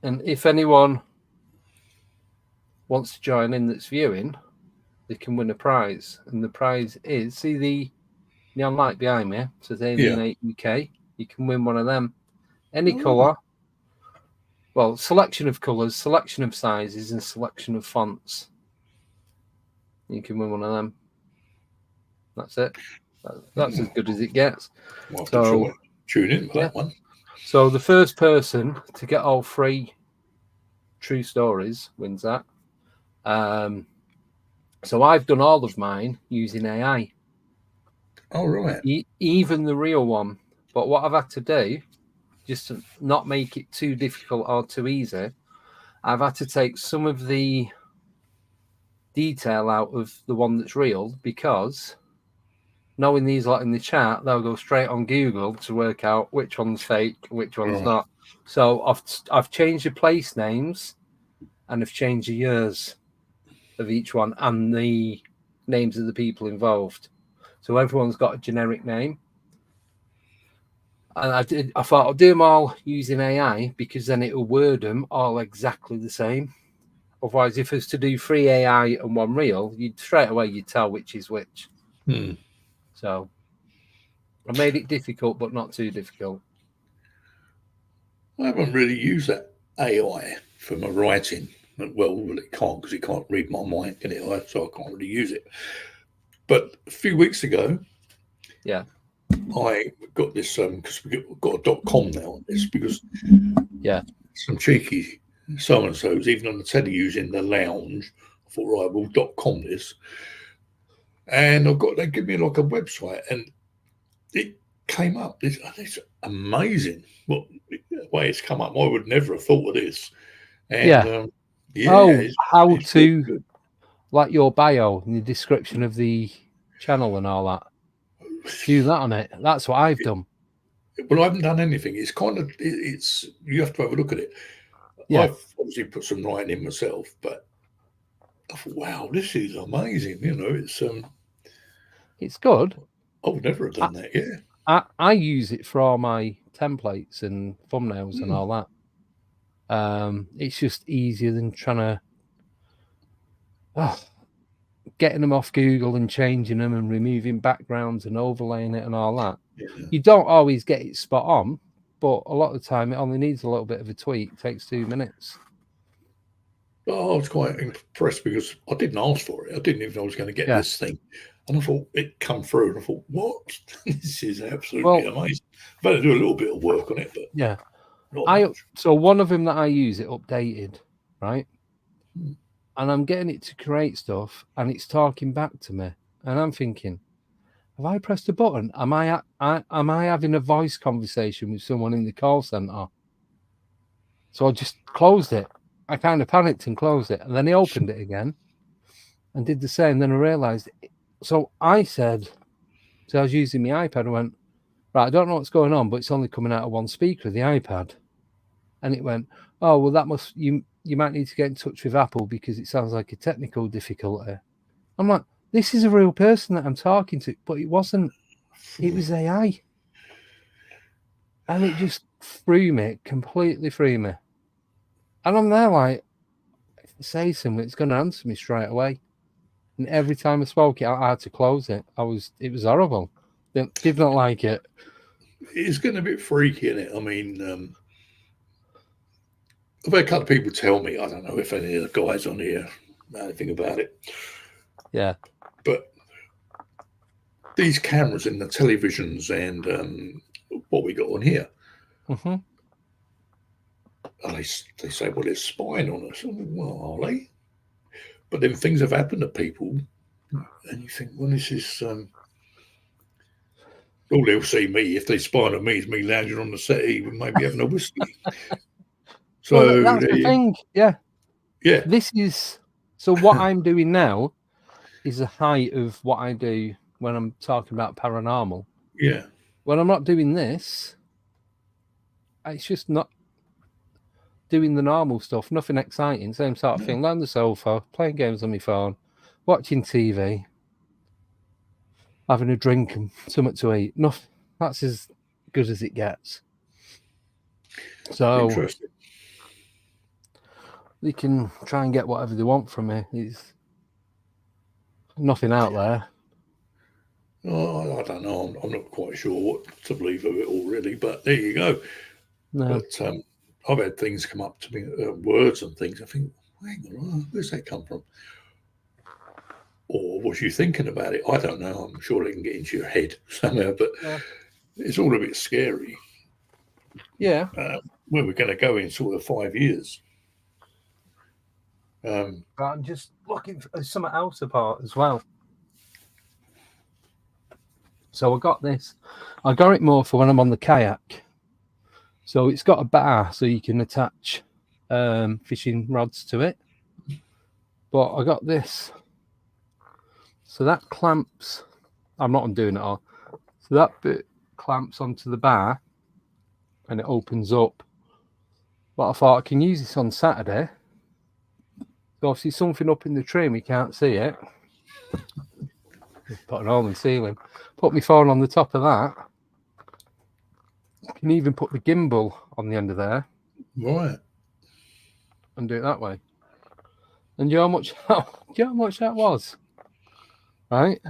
And if anyone wants to join in that's viewing, they can win a prize. And the prize is, see the neon light behind me? It says Alien 8 UK. You can win one of them. Any colour. Well, selection of colours, selection of sizes, and selection of fonts. You can win one of them. That's it. That's as good as it gets. Well, so tune in for that one. So the first person to get all 3 true stories wins that. So I've done all of mine using AI. Oh, right. Even the real one. But what I've had to do, just to not make it too difficult or too easy, I've had to take some of the detail out of the one that's real, because knowing these lot in the chat, they'll go straight on Google to work out which one's fake, which one's not. So I've changed the place names and I've changed the years of each one and the names of the people involved. So everyone's got a generic name. And I thought I'll do them all using AI, because then it'll word them all exactly the same. Otherwise, if it's to do 3 AI and 1 real, you'd tell which is which. So I made it difficult, but not too difficult. I haven't really used that AI for my writing. Well, it can't, because it can't read my mind, can it? So I can't really use it. But a few weeks ago, I got this because we've got a .com now on this, because some cheeky so-and-sos, even on the telly using the lounge, I thought, right, we'll .com this. And they give me like a website, and it came up. It's amazing what the way it's come up. I would never have thought of this. And, how to good. Like your bio and the description of the channel and all that. Do that on it. That's what I've done. Well, I haven't done anything. It's kind of you have to have a look at it. I've obviously put some writing in myself, but I thought, wow, this is amazing. It's good. I would never have done that. I use it for all my templates and thumbnails and all that. It's just easier than trying to getting them off Google and changing them and removing backgrounds and overlaying it and all that. You don't always get it spot on, but a lot of the time it only needs a little bit of a tweak. It takes 2 minutes. I was quite impressed because I didn't ask for it. I didn't even know I was going to get Yeah. this thing. And I thought it come through, and I thought, what? This is absolutely amazing. I've had to do a little bit of work on it, but yeah. not much. So one of them that I use, it updated, right? Hmm. And I'm getting it to create stuff, and it's talking back to me, and I'm thinking, have I pressed a button? Am I having a voice conversation with someone in the call center? So I just closed it. I kind of panicked and closed it, and then he opened it again and did the same. Then I realized. So I said, so I was using my iPad. I went, right, I don't know what's going on, but it's only coming out of one speaker of the iPad. And it went, oh, well, that must, you might need to get in touch with Apple because it sounds like a technical difficulty. I'm like, this is a real person that I'm talking to, but it wasn't. It was AI. And it just completely threw me. And I'm there like, if I say something, it's going to answer me straight away. And every time I spoke it, I had to close it. It was horrible. Did not like it. It's getting a bit freaky, isn't it? I mean, I've had a couple of people tell me, I don't know if any of the guys on here know anything about it. Yeah. But these cameras in the televisions and what we got on here, Mm-hmm. and they say, well, they're spying on us. Well, are they? But then things have happened to people, and you think, well, this is all they'll see me if they spy on me is me lounging on the settee with maybe having a whiskey. So well, that's the thing. Yeah. Yeah. So what I'm doing now is the height of what I do when I'm talking about paranormal. Yeah. When I'm not doing this, it's just not doing the normal stuff, nothing exciting, same sort of thing. Laying on the sofa, playing games on my phone, watching TV, having a drink and something to eat. Nothing. That's as good as it gets. So Interesting. they can try and get whatever they want from me. It's nothing out there. Oh, I don't know. I'm not quite sure what to believe of it all, really. But there you go. No. But I've had things come up to me, words and things. I think, hang on, where's that come from? Or was you thinking about it? I don't know. I'm sure they can get into your head somehow, but it's all a bit scary. Yeah. Where we're going to go in sort of 5 years. But I'm just looking for something else apart as well. So I got this. I got it more for when I'm on the kayak. So it's got a bar so you can attach fishing rods to it. But I got this. So that clamps. I'm not doing it all. So that bit clamps onto the bar and it opens up. But I thought I can use this on Saturday. So if there's something up in the tree and we can't see it, put an hole in the ceiling, put my phone on the top of that. I can even put the gimbal on the end of there. Right. And do it that way. And do you know how much that was? Right?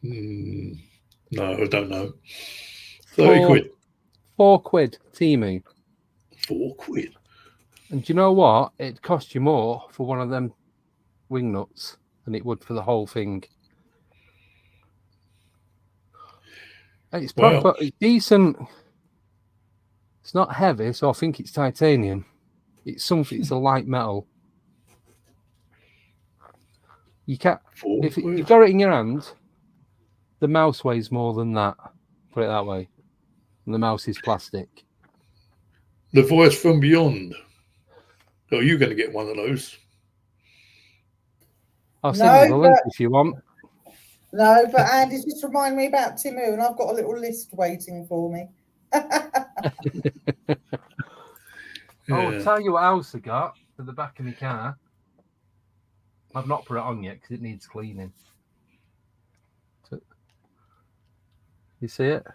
No, I don't know. 30 quid. 4 quid, Temu. 4 quid. And do you know what? It cost you more for one of them wing nuts than it would for the whole thing. And it's proper, Wow. it's decent. It's not heavy, so I think it's titanium. It's something, it's a light metal. You can't, if you've got it in your hand, the mouse weighs more than that. Put it that way. And the mouse is plastic. The voice from beyond. Oh, you're going to get one of those. I'll send you the link if you want. No, but Andy, just remind me about Timu, and I've got a little list waiting for me. I'll tell you what else I got for the back of my car. I've not put it on yet because it needs cleaning. So, you see it?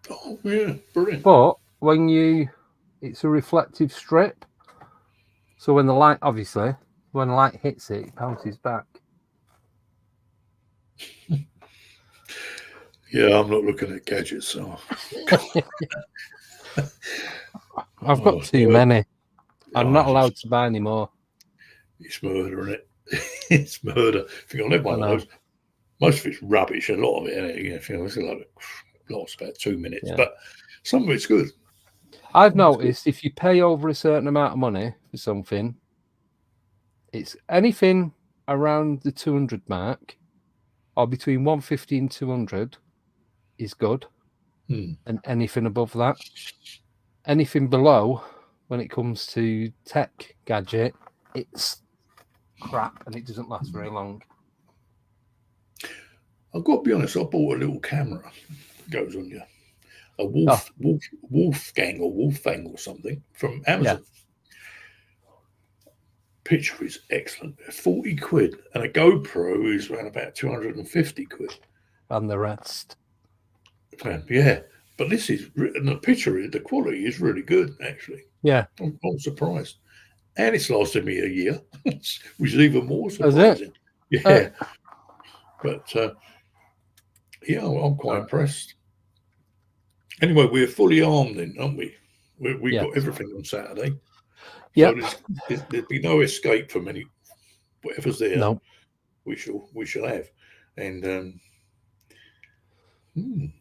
Oh, yeah, brilliant. But it's a reflective strip. So when the light, obviously, when the light hits it, it bounces back. Yeah, I'm not looking at gadgets, so. I've got too many. I'm not allowed to buy any more. it's murder, isn't it? It's murder. I think I'll have one I of know. those. Most of it's rubbish. A lot of it, innit? You know, it's like lots about 2 minutes, Yeah. but some of it's good. I've Some of it's good. noticed if you pay over a certain amount of money for something, it's anything around the 200 mark or between 150 and 200 is good. Hmm. And anything above that, anything below, when it comes to tech gadget, it's crap and it doesn't last very long. I've got to be honest. I bought a little camera. Goes on you. A Wolfgang or Wolfang or something from Amazon. Picture is excellent. 40 quid, and a GoPro is around about 250 quid. And the rest. Yeah, but this is, and the picture, the quality is really good, actually. Yeah. I'm surprised. And it's lasted me a year, which is even more Has it? surprising. Yeah. But yeah, I'm quite impressed. Anyway, we're fully armed then, aren't we? We've got everything on Saturday. Yeah. So there'd be no escape from whatever's there. No. We shall have. And it'll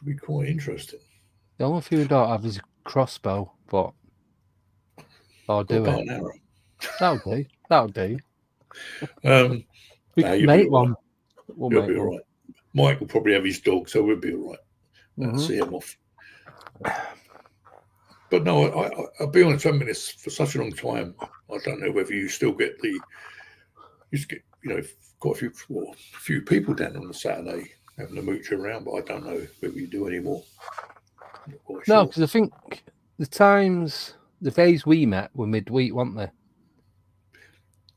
be quite interesting. The only thing we don't have is a crossbow, but I'll do it. An arrow. That'll do. We can make one. We'll You'll make be one. all right. Mike will probably have his dog, so we'll be all right. See him off. But no, I'll be honest. I've been this for such a long time. I don't know whether you still get you used to get, quite a few people down on the Saturday having a mooch around, but I don't know whether you do anymore. No, because I think the days we met were midweek, weren't they?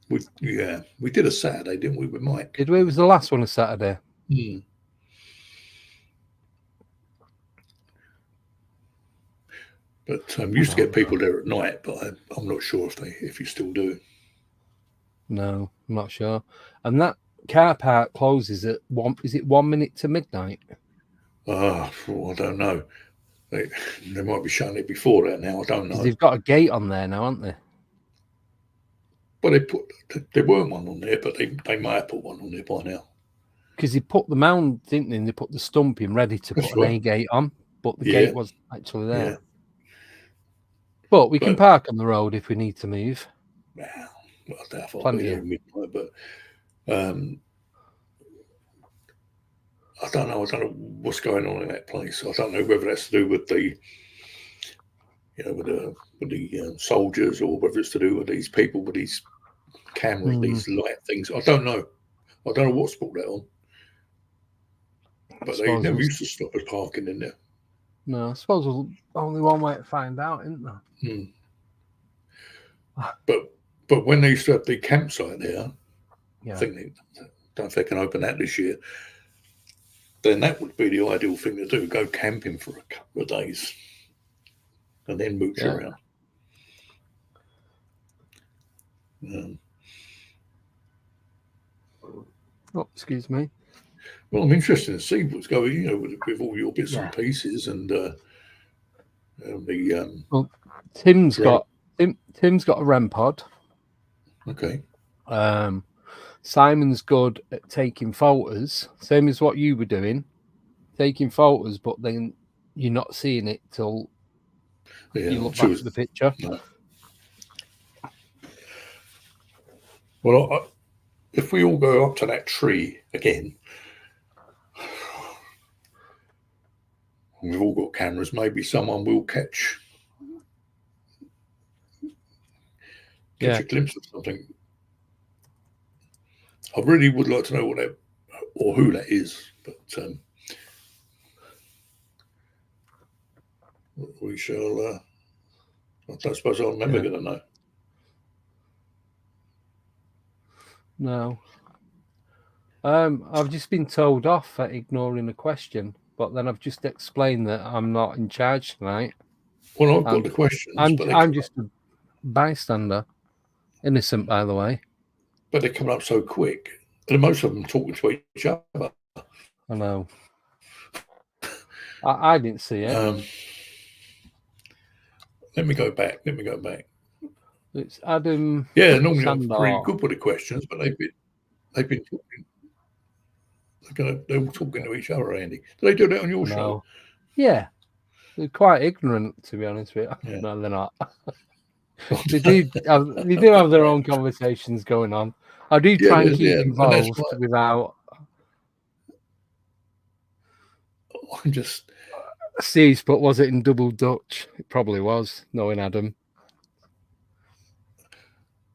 We did a Saturday, didn't we, with Mike? It was the last one, a Saturday. But used to get people there at night, but I'm not sure if you still do. No, I'm not sure. And that car park closes at 1 minute to midnight? I don't know. They might be shutting it before that now. I don't know. They've got a gate on there now, haven't they? Well, there weren't one on there, but they might have put one on there by now. Because they put the mound, didn't they? And they put the stump in ready to put an A gate on, but the gate wasn't actually there. Yeah. But we can park on the road if we need to move. Well, I doubt if I'll Plenty be there midnight, but I don't know. I don't know what's going on in that place. I don't know whether that's to do with the, with the soldiers, or whether it's to do with these people with these cameras, these light things. I don't know. I don't know what's brought that on. But they never used to stop us parking in there. No, I suppose there's only one way to find out, isn't there? But when they used to have the campsite there, I think don't know if they can open that this year. Then that would be the ideal thing to do: go camping for a couple of days, and then mooch around. Oh, excuse me. Well, I'm interested to see what's going, with all your bits and pieces, and Well, Tim's got a REM pod. Okay. Simon's good at taking photos, same as what you were doing, taking photos, but then you're not seeing it till you look back at the picture. No. Well, if we all go up to that tree again, we've all got cameras, maybe someone will catch a glimpse of something. I really would like to know what that, or who that is, but we shall. I don't suppose I'm never going to know. No. I've just been told off for ignoring a question, but then I've just explained that I'm not in charge tonight. Well, I've got the questions. I'm just a bystander. Innocent, by the way. But they're coming up so quick. And most of them talking to each other. I know. I didn't see it. Let me go back. It's Adam. Yeah, normally I'm Sandor. pretty good with the questions, but they've been talking. They're all talking to each other, Andy. Do they do that on your show? No. Yeah. They're quite ignorant, to be honest with you. Yeah. No, they're not. They do have their own conversations going on. I do try and keep and that's involved why without. I'm just. Steve's put, was it in double Dutch? It probably was, knowing Adam.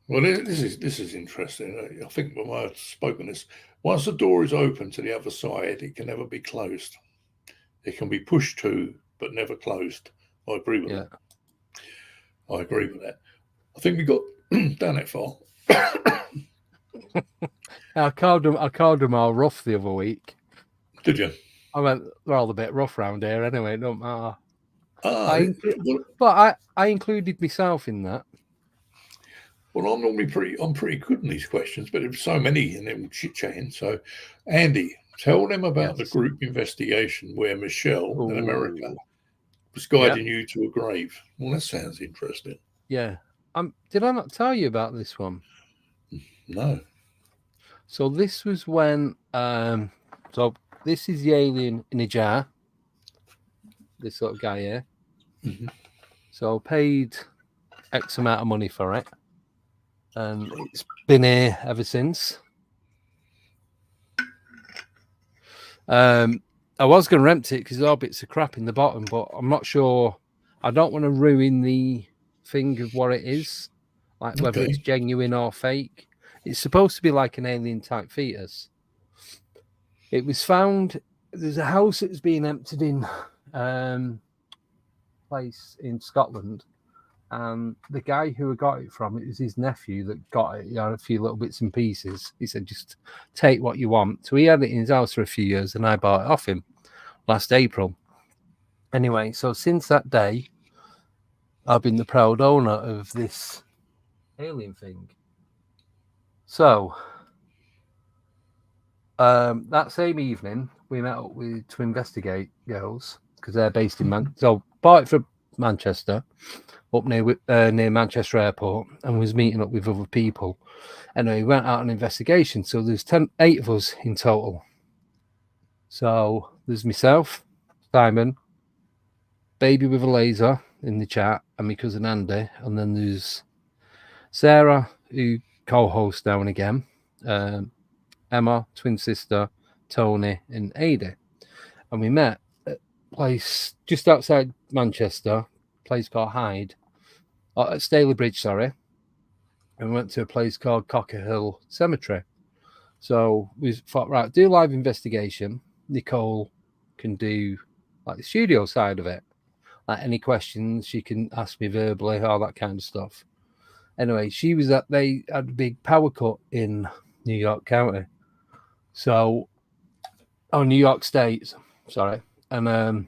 Well, this is interesting. I think when I've spoken this, once the door is open to the other side, it can never be closed. It can be pushed to, but never closed. I agree with that. I agree with that. I think we got down that far. I called them all rough the other week. Did you? I went, they're all a bit rough round here anyway, it don't matter. Well, I included myself in that. Well, I'm pretty good in these questions, but there's so many and they're all chit-chatting. So, Andy, tell them about the group investigation where Michelle in America was guiding you to a grave. Well, that sounds interesting. Yeah. Did I not tell you about this one? No. So this was when so this is the alien in a jar. This sort of guy here. Mm-hmm. So I paid X amount of money for it. And it's been here ever since. I was going to rent it because there are bits of crap in the bottom, but I'm not sure. I don't want to ruin the thing of what it is, like whether it's genuine or fake. It's supposed to be like an alien type fetus. It was found. There's a house that was being emptied in place in Scotland. And the guy who got it from, it was his nephew that got it. He had a few little bits and pieces. He said, just take what you want. So he had it in his house for a few years and I bought it off him last April. Anyway, so since that day, I've been the proud owner of this alien thing. So that same evening, we met up to investigate girls because they're based in Manchester. So bought it from Manchester, up near Manchester Airport, and was meeting up with other people. And we went out on an investigation. So there's 8 of us in total. So there's myself, Simon, Baby with a Laser in the chat, and my cousin Andy. And then there's Sarah, who co-hosts now and again, Emma, twin sister, Tony, and Ada. And we met at a place just outside Manchester, a place called Hyde, at Staley Bridge, sorry. And we went to a place called Cocker Hill Cemetery. So we thought, right, do live investigation. Nicole can do like the studio side of it. Like any questions, she can ask me verbally, all that kind of stuff. Anyway, they had a big power cut in New York County. So, New York State, sorry. And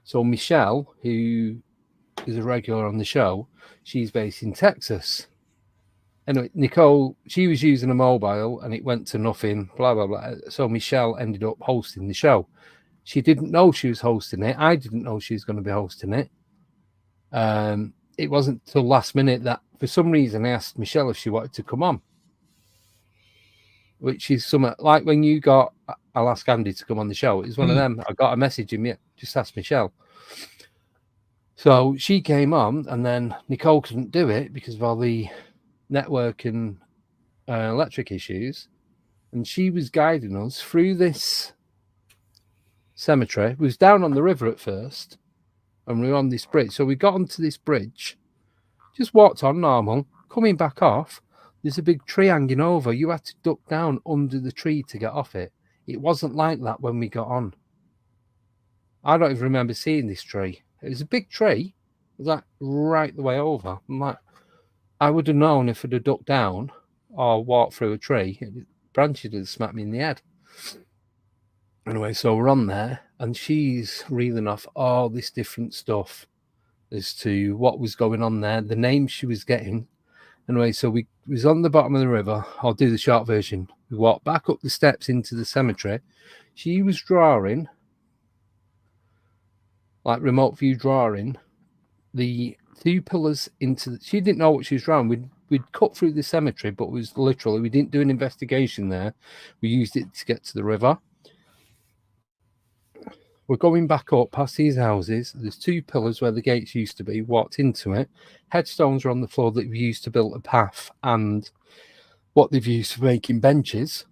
so Michelle, who is a regular on the show, she's based in Texas. Anyway, Nicole, she was using a mobile and it went to nothing, blah, blah, blah. So Michelle ended up hosting the show. She didn't know she was hosting it. I didn't know she was going to be hosting it. It wasn't till last minute that, for some reason, I asked Michelle if she wanted to come on. Which is something like when you got, I'll ask Andy to come on the show. It's one of them. I got a message in me, just ask Michelle. So she came on, and then Nicole couldn't do it because of all the network and electric issues. And she was guiding us through this cemetery. We was down on the river at first, and we were on this bridge. So we got onto this bridge, just walked on normal, coming back off. There's a big tree hanging over. You had to duck down under the tree to get off it. It wasn't like that when we got on. I don't even remember seeing this tree. It was a big tree. It was like right the way over. I would have known if I'd have ducked down or walked through a tree. Branches would have smacked me in the head. Anyway, so we're on there, and she's reeling off all this different stuff as to what was going on there, the names she was getting. Anyway, so we was on the bottom of the river. I'll do the short version. We walked back up the steps into the cemetery. She was drawing, like remote view drawing, the 2 pillars into. She didn't know what she was around. We'd cut through the cemetery, but it was literally we didn't do an investigation there. We used it to get to the river. We're going back up past these houses. There's 2 pillars where the gates used to be. Walked into it. Headstones are on the floor that we used to build a path and what they've used for making benches.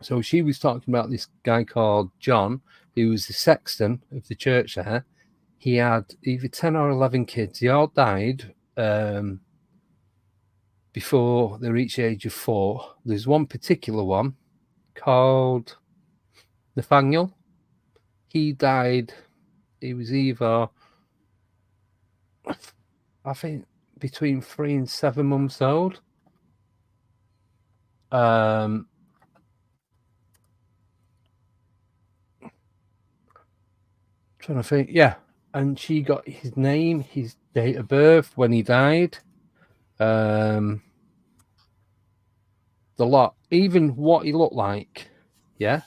So she was talking about this guy called John, who was the sexton of the church there. He had either 10 or 11 kids. They all died before they reached the age of 4. There's one particular one called Nathaniel. He died, he was either, I think, between 3 and 7 months old. Trying to think, yeah. And she got his name, his date of birth, when he died. The lot, even what he looked like, yeah.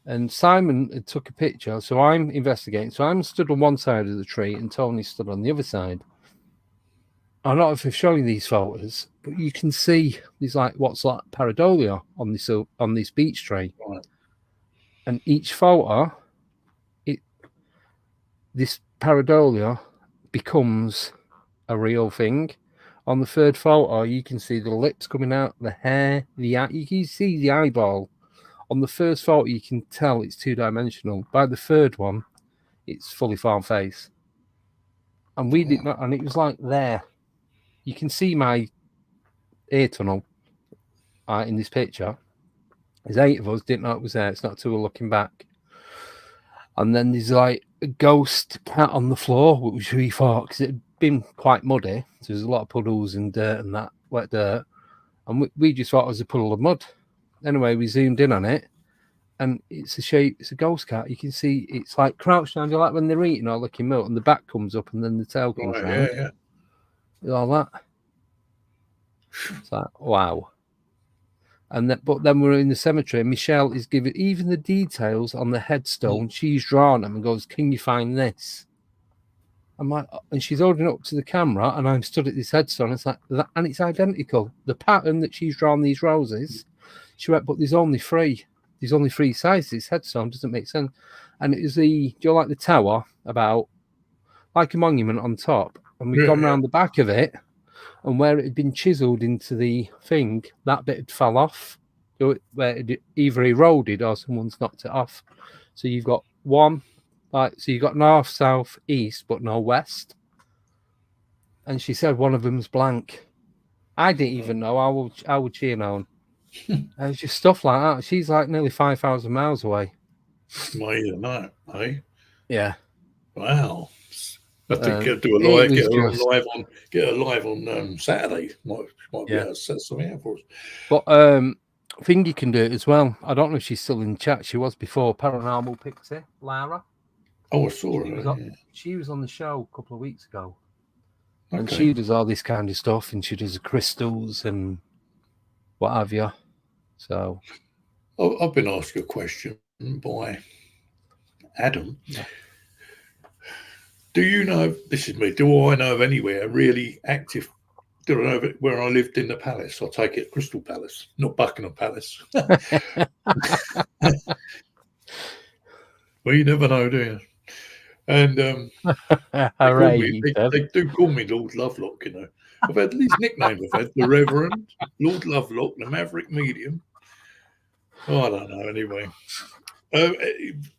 And Simon had took a picture, so I'm investigating. So I'm stood on one side of the tree, and Tony stood on the other side. I don't know if I've shown you these photos, but you can see there's like what's like pareidolia on this beech tree, Right. and each photo, this pareidolia becomes a real thing. On the third photo, you can see the lips coming out, the hair, the eye. You can see the eyeball. On the first photo, you can tell it's 2-dimensional. By the third one, it's fully formed face. And we did not, and it was like there. You can see my ear tunnel in this picture. There's 8 of us, didn't know it was there. It's not till we're looking back. And then there's like a ghost cat on the floor, which we thought, because it had been quite muddy. So there's a lot of puddles and dirt and that, wet dirt. And we just thought it was a puddle of mud. Anyway, we zoomed in on it, and it's a ghost cat. You can see it's like crouched down, like when they're eating or licking milk, and the back comes up, and then the tail comes round. Yeah. All that. It's like, wow. But then we're in the cemetery, and Michelle is giving even the details on the headstone. She's drawn them and goes, "Can you find this?" I'm like, and she's holding it up to the camera, and I'm stood at this headstone. It's like that, and it's identical. The pattern that she's drawn these roses. She went, but there's only 3. There's only 3 sizes. This headstone doesn't make sense. And it was do you like the tower about like a monument on top? And we've gone around the back of it, and where it had been chiseled into the thing, that bit had fell off. Where it either eroded or someone's knocked it off. So you've got one, so you've got north, south, east, but no west. And she said one of them's blank. I didn't even know. How would she know? It was just stuff like that. She's like nearly 5,000 miles away. Amazing, that, eh? Yeah. Wow. I think get her live on Saturday. Might be able to set something out for us. But Thingy can do it as well. I don't know if she's still in chat. She was before. Paranormal Pixie, Lara. Oh, I saw her. She was on the show a couple of weeks ago. Okay. And she does all this kind of stuff, and she does the crystals and what have you. So I've been asked a question by Adam. Yeah. Do you know, this is me, do I know of anywhere really active, do I know of it where I lived in the palace? I'll take it Crystal Palace, not Buckingham Palace. Well, you never know, do you? And they do call me Lord Lovelock, you know. I've had these nicknames. I've had the Reverend, Lord Lovelock, the Maverick Medium. Oh, I don't know. Anyway,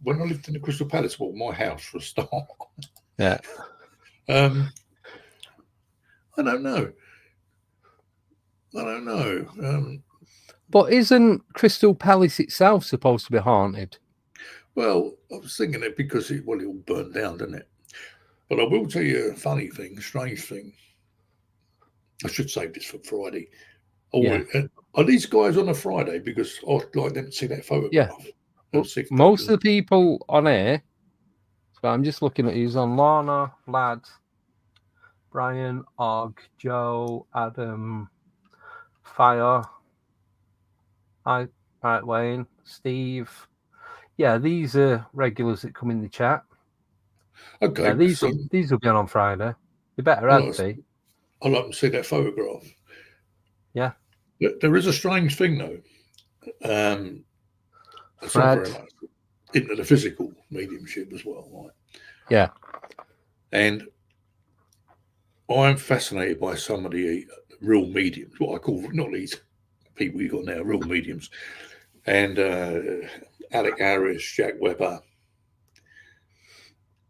when I lived in the Crystal Palace, well, my house for a start. Yeah. I don't know. But isn't Crystal Palace itself supposed to be haunted? Well, I was thinking it because it all burned down, didn't it? But I will tell you a funny thing, a strange thing. I should save this for Friday. Are these guys on a Friday? Because I'd like them to see that photograph. Yeah. Well, most of the people on air, so I'm just looking at who's on: Lorna, Lad, Brian, Og, Joe, Adam, Fire, Wayne, Steve. Yeah, these are regulars that come in the chat. Okay, Yeah, these so will be on Friday. They better have be. I'd like to see that photograph. Yeah. There is a strange thing though. It's not Fred. very much into the physical mediumship as well, right? Yeah. And I'm fascinated by some of the real mediums, what I call, not these people you got now, real mediums. And Alec Harris, Jack Webber,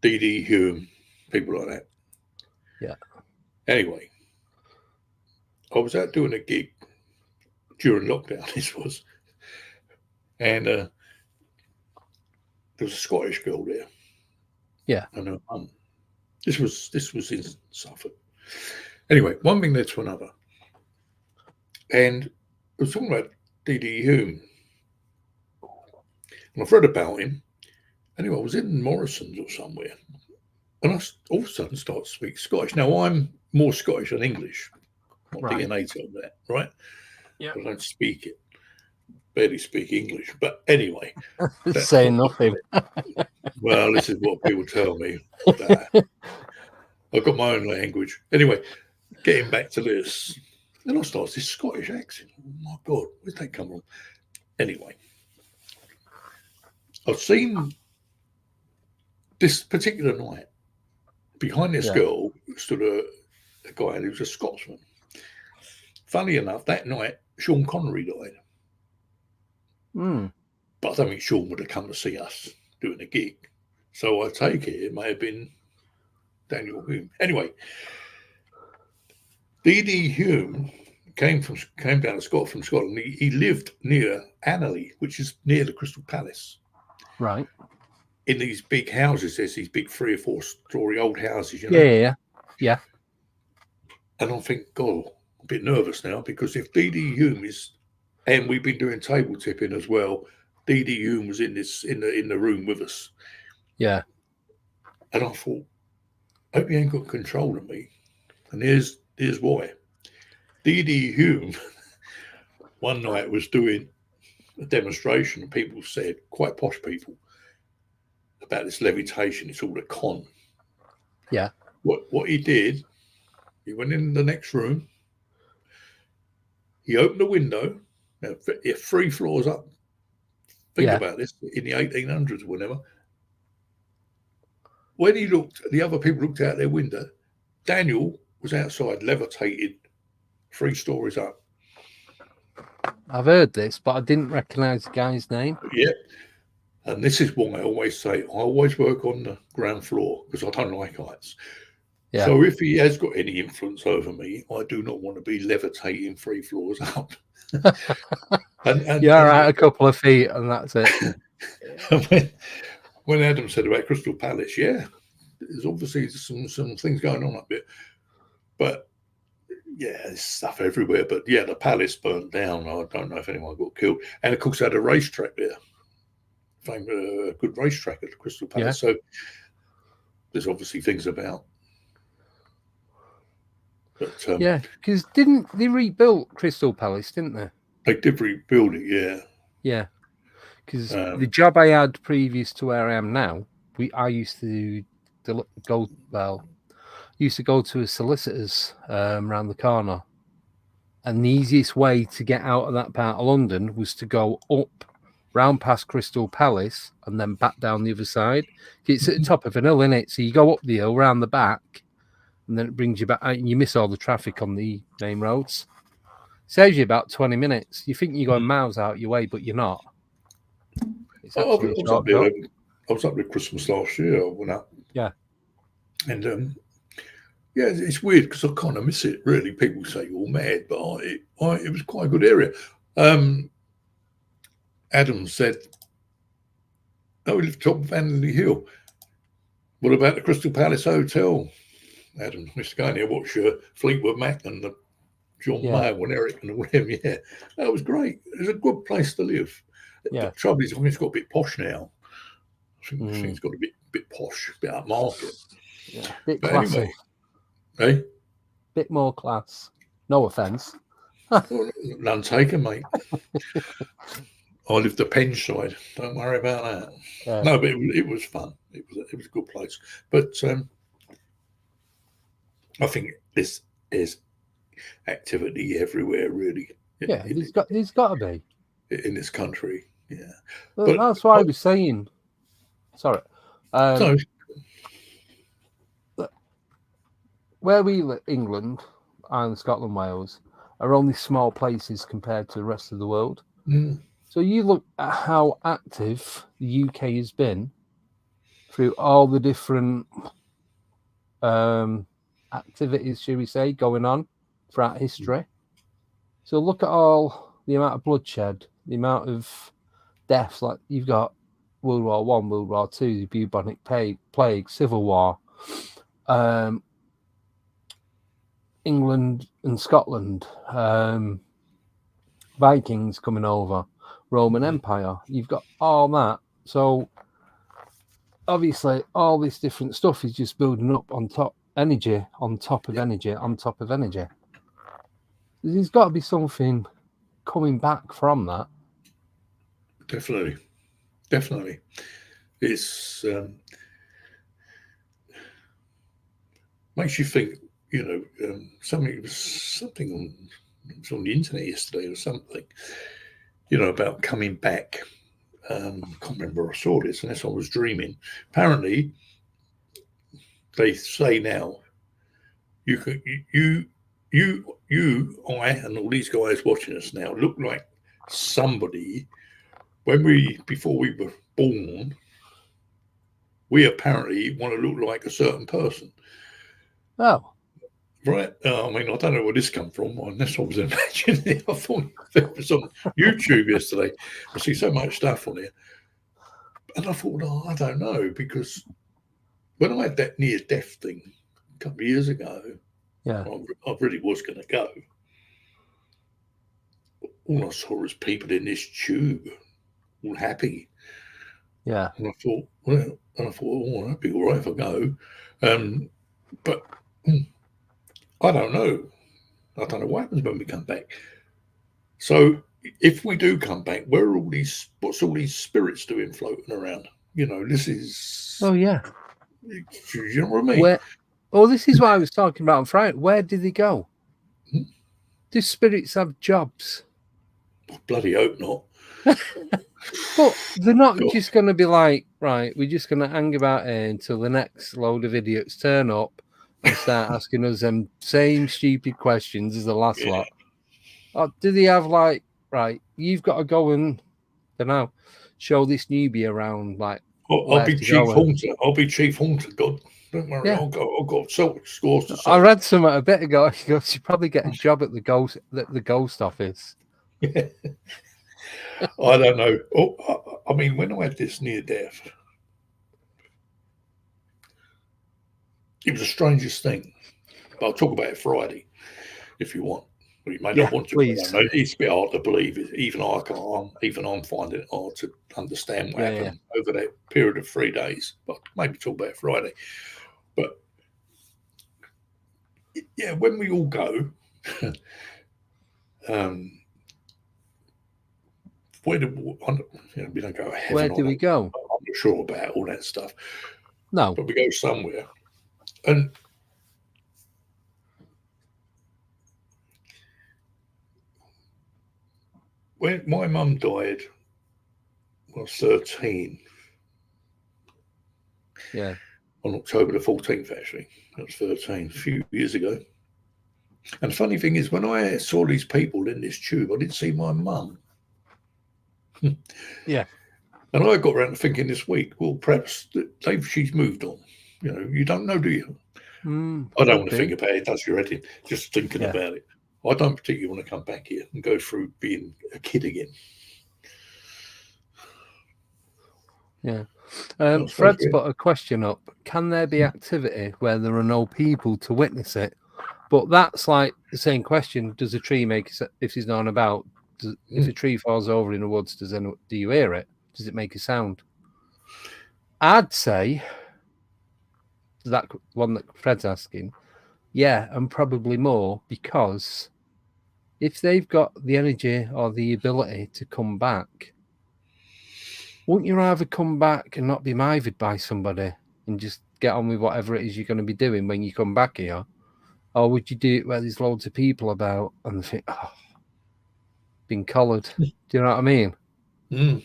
D.D. Hume, people like that. Yeah. Anyway, I was out doing a gig during lockdown, this was. And there was a Scottish girl there. Yeah. And her mum. This was in Suffolk. Anyway, one thing led to another. And I was talking about D.D. Hume. And I've read about him. Anyway, I was in Morrison's or somewhere. And I all of a sudden started to speak Scottish. Now, I'm more Scottish than English. My Right. DNA tells that, right? Yeah. I don't speak it. Barely speak English. But anyway. Saying nothing. Well, this is what people tell me. I've got my own language. Anyway, getting back to this. Then I started this Scottish accent. Oh my God, where'd that come from? Anyway, I've seen this particular night. Behind this girl stood a guy who was a Scotsman. Funny enough, that night, Sean Connery died. But I don't think Sean would have come to see us doing a gig. So I take it may have been Daniel Hume. Anyway, D.D. Hume came down to Scotland from Scotland. He lived near Annerley, which is near the Crystal Palace. Right. In these big houses, there's these big 3 or 4 story old houses, you know. Yeah. And I think, God, I'm a bit nervous now because if D.D. Hume is, and we've been doing table tipping as well, D.D. Hume was in the room with us. Yeah. And I thought, I hope he ain't got control of me. And here's why. D.D. Hume one night was doing a demonstration, and people said, quite posh people, about this levitation. It's all a con. Yeah. What he did, he went in the next room. He opened the window. Now, 3 floors up. Think about this in the 1800s or whatever. When he looked, the other people looked out their window. Daniel was outside, levitated 3 stories up. I've heard this, but I didn't recognise the guy's name. Yeah. And this is why I always say, I always work on the ground floor because I don't like heights. Yeah. So if he has got any influence over me, I do not want to be levitating 3 floors up. and you're out a couple of feet and that's it. when Adam said about Crystal Palace, there's obviously some things going on up there. But there's stuff everywhere. But the palace burnt down. I don't know if anyone got killed. And of course, they had a racetrack there. A good racetrack at the Crystal Palace. So there's obviously things about. But, because didn't they rebuild Crystal Palace, didn't they? They did rebuild it, Yeah, because the job I had previous to where I am now, I used to go to a solicitor's around the corner, and the easiest way to get out of that part of London was to go up, round past Crystal Palace, and then back down the other side. It's at the top of an hill, isn't it? So you go up the hill, round the back, and then it brings you back, and you miss all the traffic on the main roads. Saves you about 20 minutes. You think you're going miles out your way, but you're not. It's I was up there Christmas last year. I went up. Yeah. And it's weird because I kind of miss it, really. People say you're mad, but it was quite a good area. Adam said, we live top of Annerley Hill. What about the Crystal Palace Hotel? Adam, Mr. Garnier, watch Fleetwood Mac and the John Mayo and Eric and all them. Yeah, that was great. It was a good place to live. Yeah. The trouble is, I think it's got a bit posh now. I think it's got a bit posh, a bit upmarket. Yeah, bit classy. Anyway, bit more class. No offence. None taken, mate. I lived the Penn side. Don't worry about that. No, but it was fun. It was a good place. But I think there's activity everywhere, really. Yeah, there's got to be in this country. Yeah, but that's why I was saying. Sorry, so where we live, England and Scotland, Wales, are only small places compared to the rest of the world. So you look at how active the UK has been through all the different activities, shall we say, going on throughout history. So look at all the amount of bloodshed, the amount of deaths. Like you've got World War One, World War Two, the bubonic plague, Civil War, England and Scotland, Vikings coming over, Roman Empire. You've got all that. So obviously all this different stuff is just building up on top, energy on top of energy on top of energy. There's got to be something coming back from that. Definitely. It's makes you think. Something on the internet yesterday or something. About coming back. I can't remember where I saw this unless I was dreaming. Apparently, they say now you, I, and all these guys watching us now look like somebody before we were born. We apparently want to look like a certain person. Oh. Right. I mean, I don't know where this come from, unless I was imagining it. I thought it was on YouTube yesterday. I see so much stuff on here. And I thought, I don't know, because when I had that near-death thing a couple of years ago, yeah, I really was going to go. All I saw was people in this tube, all happy. Yeah. And I thought, that'd be all right if I go. But I don't know. I don't know what happens when we come back. So if we do come back, what's all these spirits doing floating around? This is. Oh yeah. You know what I mean? This is what I was talking about on Friday. Where did they go? Do spirits have jobs? I bloody hope not. But they're not just going to be like, right, we're just going to hang about here until the next load of idiots turn up and start asking us them same stupid questions as the last lot. Or do they have like, right, you've got to go and, I don't know, show this newbie around, like, I'll be Chief Haunter. I'll be Chief Haunter, God. Don't worry, yeah. I'll go scores to I read something a bit ago. You probably get a job at the ghost office. Yeah. I don't know. I mean, when I had this near death, it was the strangest thing. But I'll talk about it Friday if you want. Well, you may not want to. Please. It's a bit hard to believe. Even I can't. Even I'm finding it hard to understand what happened over that period of 3 days. But maybe talk about it Friday. But yeah, when we all go, we don't go to heaven. Where do we go? I'm not sure about all that stuff. No, but we go somewhere, and when my mum died, I was 13. Yeah. On October the 14th, actually. I was 13, a few years ago. And the funny thing is, when I saw these people in this tube, I didn't see my mum. Yeah. And I got around to thinking this week, well, perhaps she's moved on. You don't know, do you? I don't want to think about it. It does your head in, just thinking about it. I don't particularly want to come back here and go through being a kid again. Yeah. Fred's put a question up. Can there be activity where there are no people to witness it? But that's like the same question. Does a tree make, if he's not about, if a tree falls over in the woods, do you hear it? Does it make a sound? I'd say that one that Fred's asking, yeah, and probably more, because if they've got the energy or the ability to come back, wouldn't you rather come back and not be mithered by somebody and just get on with whatever it is you're going to be doing when you come back here? Or would you do it where there's loads of people about and think, oh, been collared? Do you know what I mean? Mm.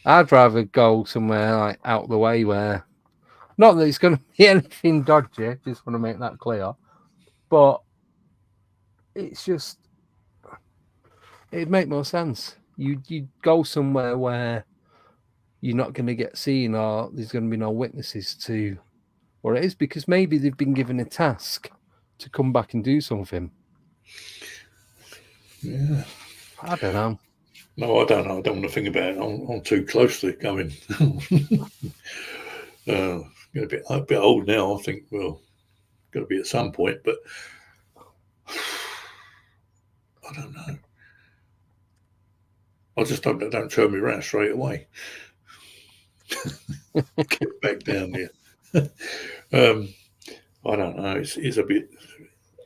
I'd rather go somewhere like out the way where, not that it's going to be anything dodgy, just want to make that clear, but it's just, it'd make more sense. You'd go somewhere where you're not going to get seen or there's going to be no witnesses to what it is, because maybe they've been given a task to come back and do something. Yeah. I don't know. No, I don't know. I don't want to think about it. I'm too close to it going. Getting a bit old now. I think, well, got to be at some point, but I don't know. I just hope they don't turn me around straight away. Get back down there. I don't know. It's a bit.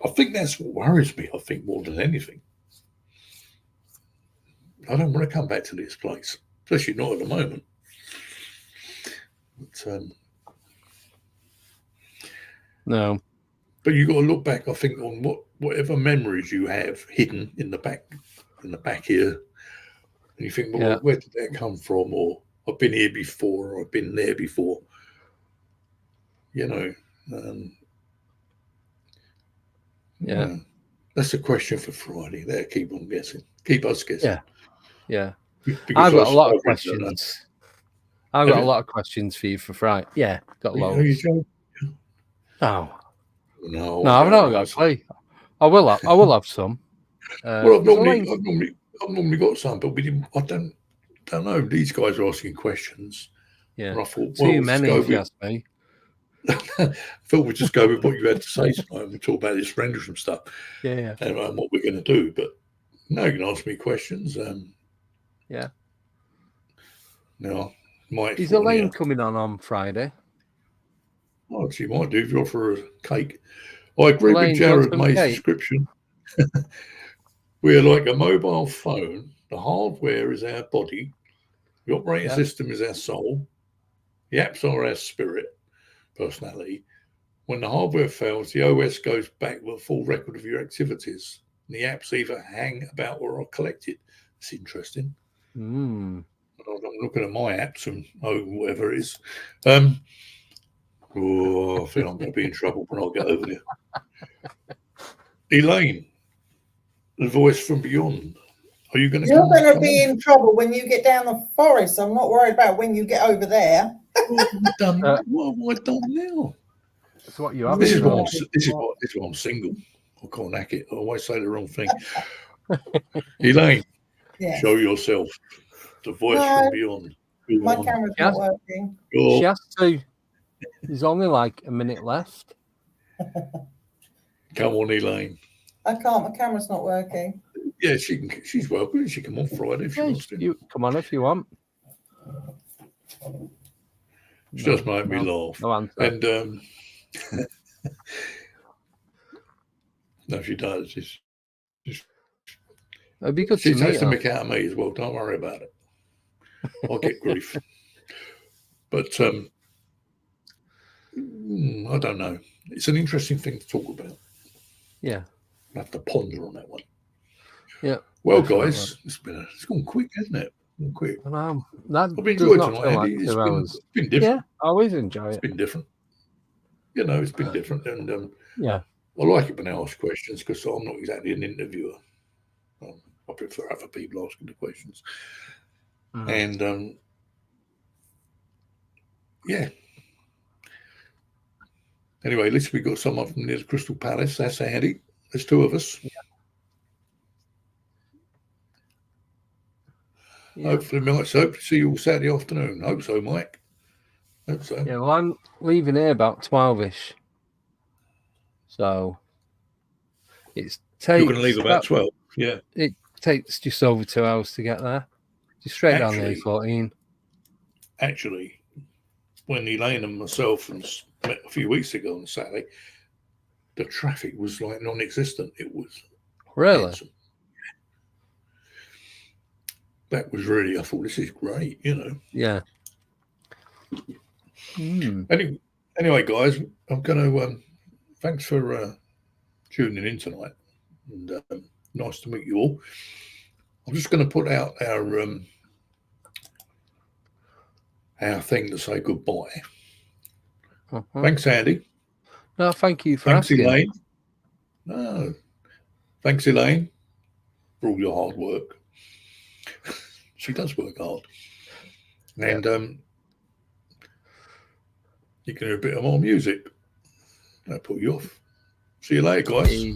I think that's what worries me. I think more than anything. I don't want to come back to this place, especially not at the moment. But, No. But you got to look back, I think, on whatever memories you have hidden in the back here, and you think, well, Yeah. where did that come from? Or I've been here before, or I've been there before. You know, Yeah. That's a question for Friday. There, keep on guessing. Keep us guessing. Yeah. Yeah. Because I've got a lot of I read that. questions. I've got a lot of questions for you for Friday. Yeah, got Are loads. you joking? No, No, I've not got a clue. I will have some. Well, I've there's a normally got some, but I don't know. These guys are asking questions. Yeah. And I thought, Too well, many, if you ask me. I thought we'd just go with what you had to say tonight and we'll talk about this Rendlesham stuff Yeah. and what we're going to do. But no, you can ask me questions. Yeah. No, might. Is Elaine coming on Friday? Oh, she might do if you offer her a cake. I agree Elaine, with do you want Jared some May's cake? description. We're like a mobile phone. The hardware is our body. The operating system is our soul. The apps are our spirit, personality. When the hardware fails, the OS goes back with a full record of your activities. And the apps either hang about or are collected. It's interesting. I'm looking at my apps and whatever it is. I feel I'm going to be in trouble when I get over there. Elaine, the voice from beyond. Are you going to? You're going to be in trouble when you get down the forest. I'm not worried about when you get over there. What have I done now? That's what you have. This is why I'm single. I can't hack it. I always say the wrong thing. Elaine, show yourself. The voice from beyond. My camera's not working. She has to. There's only like a minute left. Come on, Elaine. I can't. My camera's not working. Yeah, she can. She's welcome. She can come on Friday if she wants to. You come on if you want. She does make me laugh. No answer. And no, she does. It'd be good she to takes meet the her. mick out of me as well. Don't worry about it. I'll get grief. But I don't know. It's an interesting thing to talk about. Yeah. I have to ponder on that one. Yeah. Well, guys, it's gone quick, hasn't it? Gone quick. I've enjoyed tonight, Andy. It's been different. Yeah, I always enjoy it. It's been different. You know, it's been different, and yeah, I like it when I ask questions because I'm not exactly an interviewer. I prefer other people asking the questions, and yeah. Anyway, at least we got someone from near the Crystal Palace. That's handy. There's two of us. Yeah. Hopefully, Mike. So hope to see you all Saturday afternoon. Hope so, Mike. Hope so. Yeah, well, I'm leaving here about 12ish. So you're going to leave about 12. Yeah. It takes just over 2 hours to get there. Just straight down the A14. Actually, when Elaine and myself met a few weeks ago on Saturday, the traffic was like non-existent. It was really handsome. that was really, I thought, this is great, you know. Yeah. Anyway, guys, I'm going to thanks for tuning in tonight, and nice to meet you all. I'm just going to put out our thing to say goodbye. Thanks, Andy. No, thank you for Thanks, asking. Elaine. No, thanks, Elaine, for all your hard work. She does work hard, and you can hear a bit of more music. That'll put you off. See you later, guys. Hey.